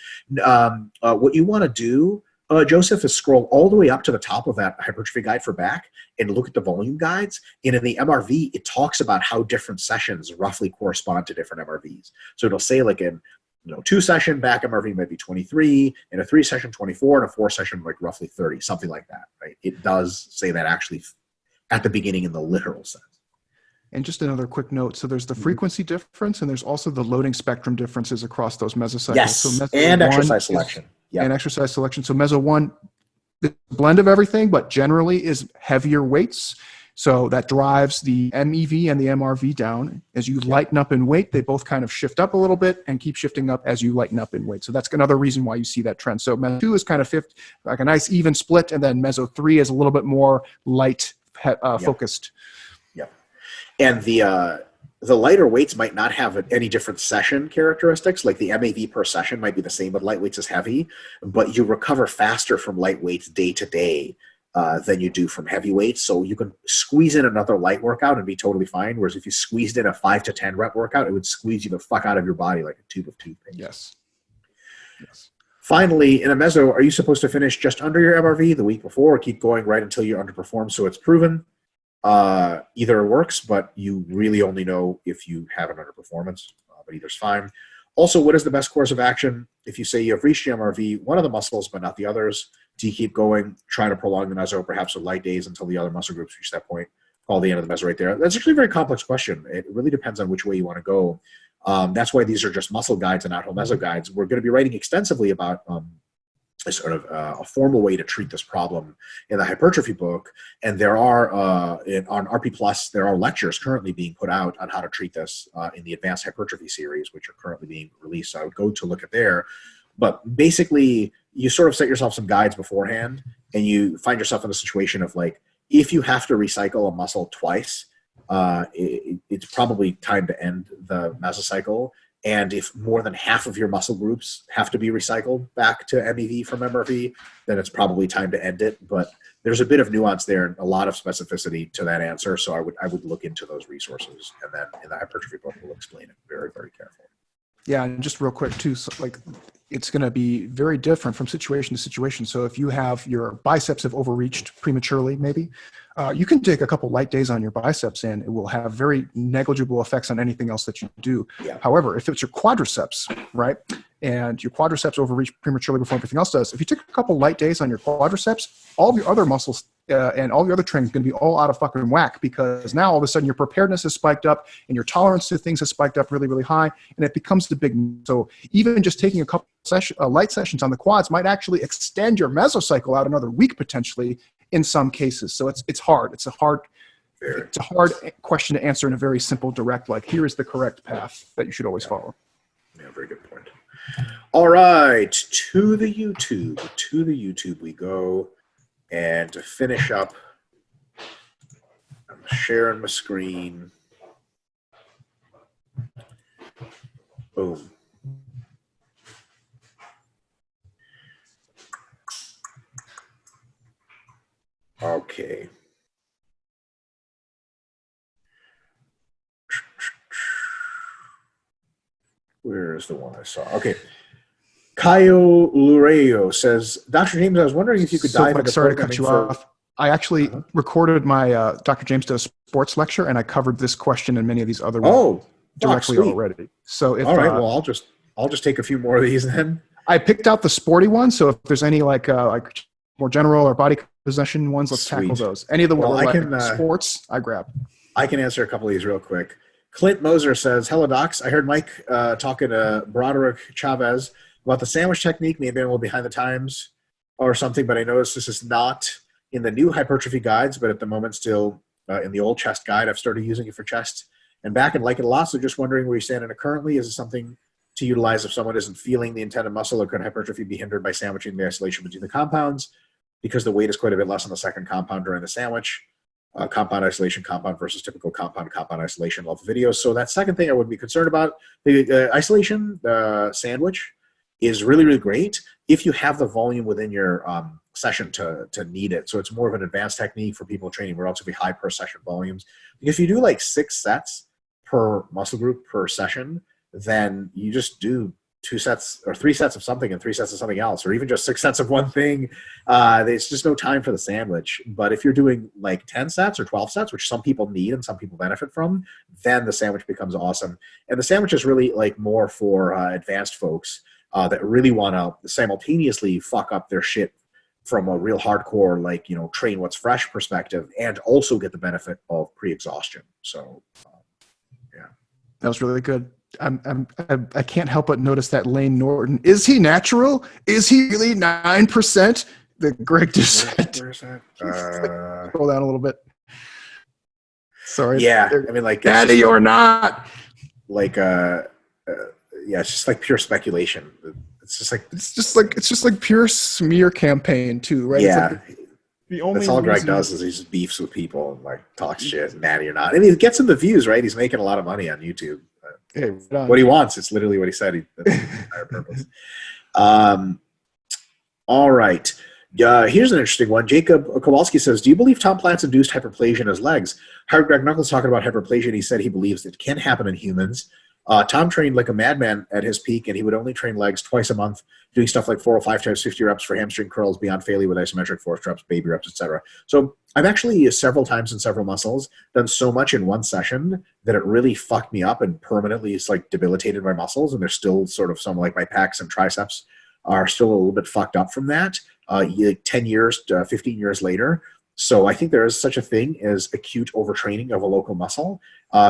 What you want to do, Joseph, is scroll all the way up to the top of that hypertrophy guide for back and look at the volume guides. And in the MRV, it talks about how different sessions roughly correspond to different MRVs. So it'll say like in 2-session back MRV might be 23, in a 3-session 24, and a 4-session like roughly 30, something like that, right? It does say that actually at the beginning in the literal sense. And just another quick note. So there's the frequency difference, and there's also the loading spectrum differences across those mesocycles. Yes, so and exercise selection. Yep. And exercise selection. So Meso 1, the blend of everything, but generally is heavier weights. So that drives the MEV and the MRV down. As you lighten up in weight, they both kind of shift up a little bit and keep shifting up as you lighten up in weight. So that's another reason why you see that trend. So Meso 2 is kind of like a nice even split, and then Meso 3 is a little bit more light focused. And the lighter weights might not have any different session characteristics. Like the MAV per session might be the same with light weights as heavy, but you recover faster from light weights day to day than you do from heavy weights. So you can squeeze in another light workout and be totally fine. Whereas if you squeezed in a 5 to 10 rep workout, it would squeeze you the fuck out of your body like a tube of toothpaste. Yes. Finally, in a meso, are you supposed to finish just under your MRV the week before, or keep going right until you underperform so it's proven? Either works, but you really only know if you have an underperformance, but either's fine. Also, what is the best course of action if you say you have reached your MRV, one of the muscles but not the others? Do you keep going, try to prolong the meso, perhaps with light days until the other muscle groups reach that point? Call the end of the meso right there. That's actually a very complex question. It really depends on which way you want to go. That's why these are just muscle guides and not whole meso guides. We're going to be writing extensively about a sort of a formal way to treat this problem in the hypertrophy book. And there are, on RP Plus, there are lectures currently being put out on how to treat this in the Advanced Hypertrophy series, which are currently being released. So I would go to look at there. But basically, you sort of set yourself some guides beforehand, and you find yourself in a situation of like, if you have to recycle a muscle twice, it's probably time to end the mesocycle. And if more than half of your muscle groups have to be recycled back to MEV from MRV, then it's probably time to end it. But there's a bit of nuance there and a lot of specificity to that answer. So I would look into those resources. And then in the hypertrophy book, we'll explain it very, very carefully. Yeah, and just real quick too, so like it's going to be very different from situation to situation. So if you have your biceps have overreached prematurely, maybe you can take a couple light days on your biceps and it will have very negligible effects on anything else that you do. Yeah. However, if it's your quadriceps, right, and your quadriceps overreach prematurely before everything else does, if you take a couple light days on your quadriceps, all of your other muscles and all your other training is going to be all out of fucking whack, because now all of a sudden your preparedness has spiked up and your tolerance to things has spiked up really, really high, and it becomes the big. So even just taking a couple light sessions on the quads might actually extend your mesocycle out another week potentially in some cases. So it's hard. It's a hard question to answer in a very simple, direct, like here is the correct path that you should always follow. Yeah, very good point. All right, to the YouTube we go. And to finish up, I'm sharing my screen. Boom. Okay. Where's the one I saw? Okay. Caio Lurejo says, Dr. James, I was wondering if you could dive into sorry to cut you off. I actually recorded my Dr. James Does Sports lecture, and I covered this question and many of these other ones directly already. So if, all right, well, I'll just take a few more of these then. I picked out the sporty ones, so if there's any like more general or body possession ones, let's tackle those. Any of the ones sports, I grab. I can answer a couple of these real quick. Clint Moser says, hello, docs. I heard Mike talking to Broderick Chavez about the sandwich technique, maybe I'm a little behind the times or something, but I noticed this is not in the new hypertrophy guides, but at the moment still in the old chest guide. I've started using it for chest and back and like it a lot, so just wondering where you stand in it currently. Is it something to utilize if someone isn't feeling the intended muscle, or could hypertrophy be hindered by sandwiching the isolation between the compounds because the weight is quite a bit less on the second compound during the sandwich? Compound isolation, compound versus typical compound isolation level videos. So that second thing I would be concerned about, the isolation sandwich is really, really great if you have the volume within your session to need it. So it's more of an advanced technique for people training relatively high per session volumes. If you do like 6 sets per muscle group per session, then you just do 2 sets or 3 sets of something and 3 sets of something else, or even just 6 sets of one thing. There's just no time for the sandwich. But if you're doing like 10 sets or 12 sets, which some people need and some people benefit from, then the sandwich becomes awesome. And the sandwich is really like more for advanced folks that really want to simultaneously fuck up their shit from a real hardcore, like, you know, train what's fresh perspective, and also get the benefit of pre-exhaustion. So, yeah. That was really good. I can't help but notice that Lane Norton, is he natural? Is he really 9%? The Greg Doucette. Scroll down a little bit. Sorry. Yeah, I mean, like, daddy or not. Like, yeah, it's just like pure speculation. It's just like pure smear campaign too, right? Yeah. It's like the only that's all Greg does is he just beefs with people and like talks shit, natty or not. I mean, it gets him the views, right? He's making a lot of money on YouTube. Hey, what he wants, it's literally what he said. That's his entire purpose. All right. Here's an interesting one. Jacob Kowalski says, do you believe Tom Platz induced hyperplasia in his legs? Heard Greg Knuckles talking about hyperplasia, and he said he believes it can happen in humans. Tom trained like a madman at his peak, and he would only train legs twice a month, doing stuff like 405 times 50 reps for hamstring curls, beyond failure with isometric force reps, baby reps, etc. So I've actually several times in several muscles done so much in one session that it really fucked me up and permanently it's like debilitated my muscles, and there's still sort of some, like my pecs and triceps are still a little bit fucked up from that 10 years, 15 years later. So I think there is such a thing as acute overtraining of a local muscle.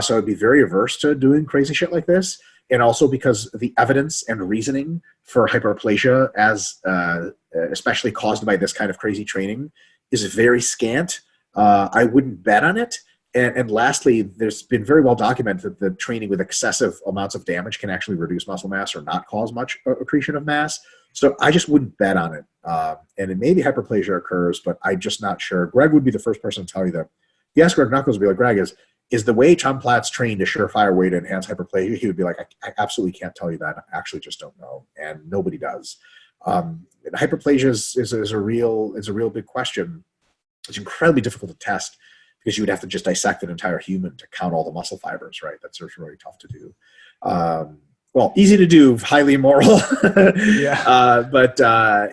So I'd be very averse to doing crazy shit like this. And also because the evidence and reasoning for hyperplasia, as especially caused by this kind of crazy training, is very scant. I wouldn't bet on it. And lastly, there's been very well documented that the training with excessive amounts of damage can actually reduce muscle mass or not cause much accretion of mass. So I just wouldn't bet on it. And it maybe hyperplasia occurs, but I'm just not sure. Greg would be the first person to tell you that. If you ask Greg Knuckles, would be like, Greg, is the way Tom Platz trained a surefire way to enhance hyperplasia? He would be like, I absolutely can't tell you that. I actually just don't know. And nobody does. Hyperplasia is a real big question. It's incredibly difficult to test because you would have to just dissect an entire human to count all the muscle fibers, right? That's really tough to do. Well, easy to do, highly immoral. Yeah. But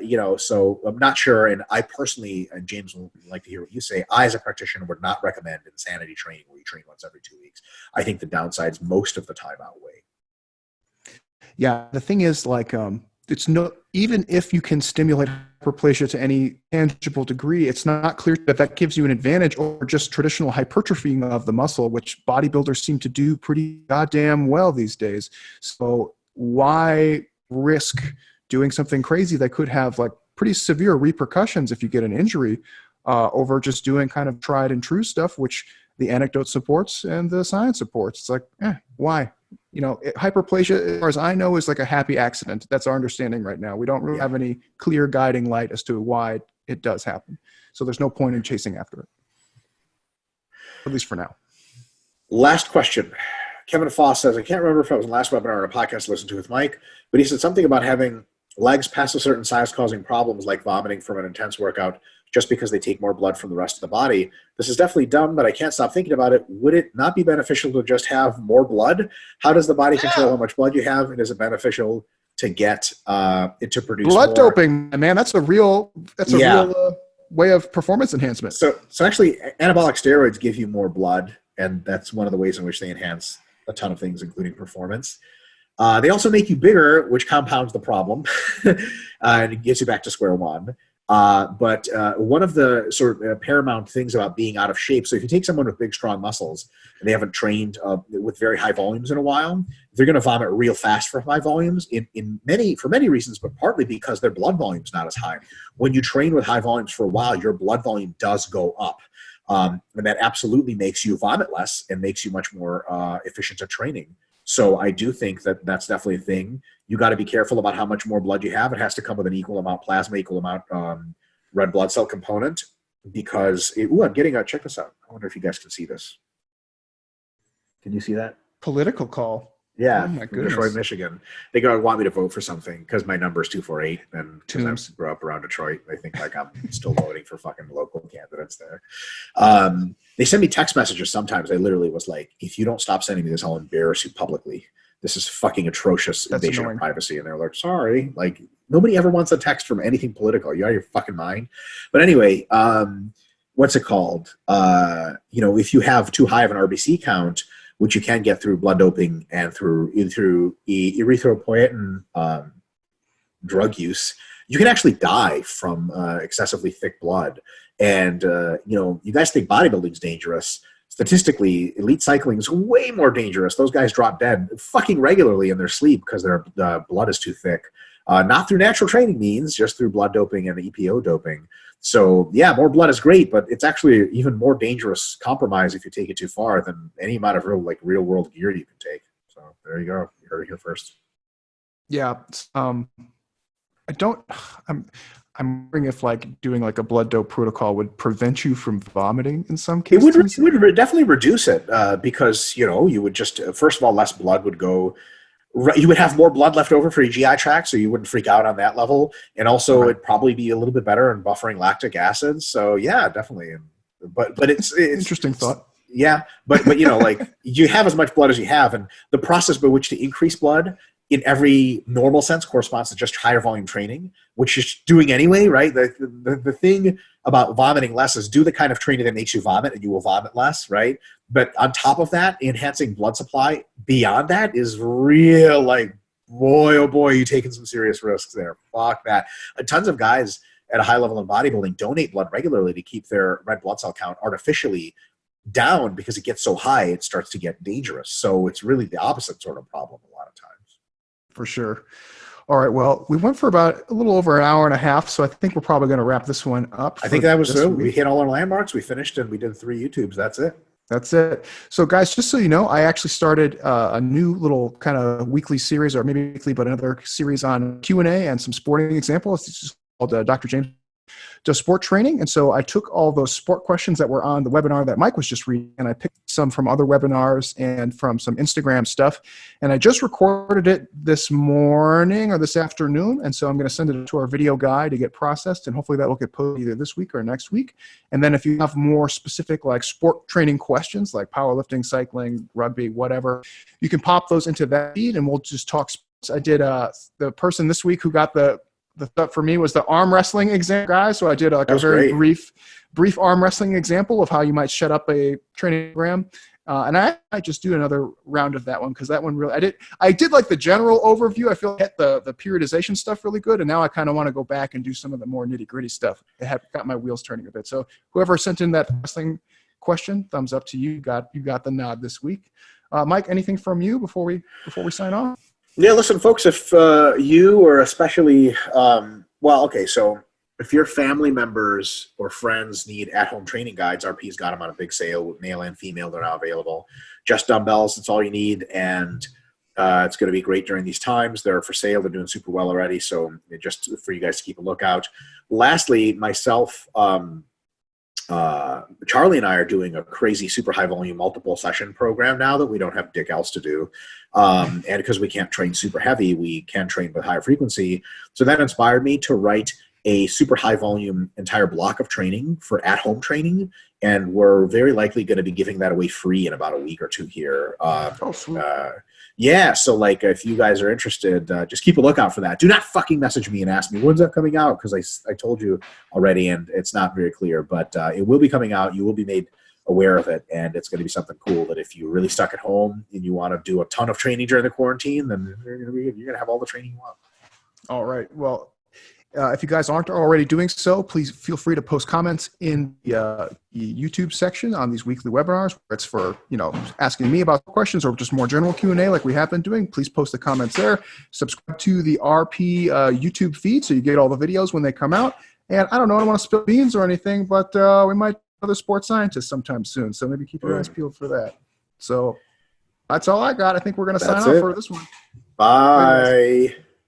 you know, so I'm not sure. And I personally, and James will like to hear what you say, I as a practitioner would not recommend insanity training where you train once every 2 weeks. I think the downsides most of the time outweigh. Yeah. The thing is, like, it's no, even if you can stimulate hyperplasia to any tangible degree, it's not clear that that gives you an advantage or just traditional hypertrophying of the muscle, which bodybuilders seem to do pretty goddamn well these days. So why risk doing something crazy that could have like pretty severe repercussions if you get an injury over just doing kind of tried and true stuff, which the anecdote supports and the science supports? It's like, why? You know, hyperplasia, as far as I know, is like a happy accident. That's our understanding right now. We don't really have any clear guiding light as to why it does happen. So there's no point in chasing after it, at least for now. Last question. Kevin Foss says, I can't remember if it was the last webinar or a podcast I listened to with Mike, but he said something about having legs past a certain size causing problems like vomiting from an intense workout just because they take more blood from the rest of the body. This is definitely dumb, but I can't stop thinking about it. Would it not be beneficial to just have more blood? How does the body control how much blood you have? And is it beneficial to get it to produce blood more? Doping, man? That's a real way of performance enhancement. So actually, anabolic steroids give you more blood, and that's one of the ways in which they enhance a ton of things, including performance. They also make you bigger, which compounds the problem, and it gets you back to square one. But one of the sort of paramount things about being out of shape, so if you take someone with big, strong muscles and they haven't trained with very high volumes in a while, they're going to vomit real fast for high volumes for many reasons, but partly because their blood volume is not as high. When you train with high volumes for a while, your blood volume does go up. And that absolutely makes you vomit less and makes you much more efficient at training. So I do think that that's definitely a thing. You got to be careful about how much more blood you have. It has to come with an equal amount plasma, equal amount red blood cell component, because I'm getting check this out. I wonder if you guys can see this. Can you see that? Political call. Yeah, Oh my from goodness. Detroit, Michigan. They want me to vote for something because my number is 248, and because I grew up around Detroit, they think like I'm still voting for fucking local candidates there. They send me text messages sometimes. I literally was like, if you don't stop sending me this, I'll embarrass you publicly. This is fucking atrocious invasion of privacy. And they're like, sorry. Like, nobody ever wants a text from anything political. You out of your fucking mind? But anyway, what's it called? If you have too high of an RBC count, which you can get through blood doping and through erythropoietin drug use, you can actually die from excessively thick blood. And, you guys think bodybuilding's dangerous. Statistically, elite cycling is way more dangerous. Those guys drop dead fucking regularly in their sleep because their blood is too thick. Not through natural training means, just through blood doping and EPO doping. So, yeah, more blood is great, but it's actually even more dangerous compromise if you take it too far than any amount of real world gear you can take. So there you go. You heard it here first. Yeah. I'm wondering if like doing like a blood dope protocol would prevent you from vomiting in some cases. It would definitely reduce it because, you would just, first of all, less blood would go. You would have more blood left over for your GI tract, so you wouldn't freak out on that level. And also, it'd probably be a little bit better in buffering lactic acid. So, yeah, definitely. But it's interesting thought. Yeah, but like you have as much blood as you have, and the process by which to increase blood in every normal sense corresponds to just higher volume training, which you're doing anyway, right? The thing about vomiting less is do the kind of training that makes you vomit, and you will vomit less, right? But on top of that, enhancing blood supply beyond that is real, like, boy, oh boy, you're taking some serious risks there. Fuck that. Tons of guys at a high level in bodybuilding donate blood regularly to keep their red blood cell count artificially down because it gets so high, it starts to get dangerous. So it's really the opposite sort of problem a lot of times. For sure. All right. Well, we went for about a little over an hour and a half, so I think we're probably going to wrap this one up. I think that was it. We hit all our landmarks. We finished and we did 3 YouTubes. That's it. That's it. So guys, just so you know, I actually started a new little kind of weekly series, or maybe weekly, but another series on Q&A and some sporting examples. It's just called Dr. James Does Sport Training. And so I took all those sport questions that were on the webinar that Mike was just reading, and I picked some from other webinars and from some Instagram stuff. And I just recorded it this morning or this afternoon. And so I'm going to send it to our video guy to get processed, and hopefully that will get posted either this week or next week. And then if you have more specific like sport training questions, like powerlifting, cycling, rugby, whatever, you can pop those into that feed and we'll just talk sports. I did the person this week who got the stuff for me was the arm wrestling exam, guys. So I did a very brief arm wrestling example of how you might set up a training program. And I might just do another round of that one because that one really, I did like the general overview. I feel like the periodization stuff really good. And now I kind of want to go back and do some of the more nitty gritty stuff. It had got my wheels turning a bit. So whoever sent in that wrestling question, thumbs up to you. You got the nod this week. Mike, anything from you before we sign off? Yeah, listen, folks, if you or especially, so if your family members or friends need at-home training guides, RP's got them on a big sale, male and female, they're now available. Just dumbbells, that's all you need, and it's going to be great during these times. They're for sale. They're doing super well already, so just for you guys to keep a lookout. Lastly, myself, Charlie and I are doing a crazy super high volume multiple session program now that we don't have dick else to do. And because we can't train super heavy, we can train with higher frequency. So that inspired me to write a super high volume entire block of training for at-home training. And we're very likely going to be giving that away free in about a week or two here. Yeah, so like if you guys are interested, just keep a lookout for that. Do not fucking message me and ask me, when's that coming out? Because I told you already and it's not very clear. But it will be coming out. You will be made aware of it. And it's going to be something cool that if you're really stuck at home and you want to do a ton of training during the quarantine, then you're going to have all the training you want. All right. Well, if you guys aren't already doing so, please feel free to post comments in the YouTube section on these weekly webinars. Where it's for, asking me about questions or just more general Q&A like we have been doing. Please post the comments there. Subscribe to the RP YouTube feed so you get all the videos when they come out. And I don't know, I don't want to spill beans or anything, but we might have other sports scientists sometime soon. So maybe keep your eyes peeled for that. So That's all I got. I think we're going to sign That's off it. for this one. Bye.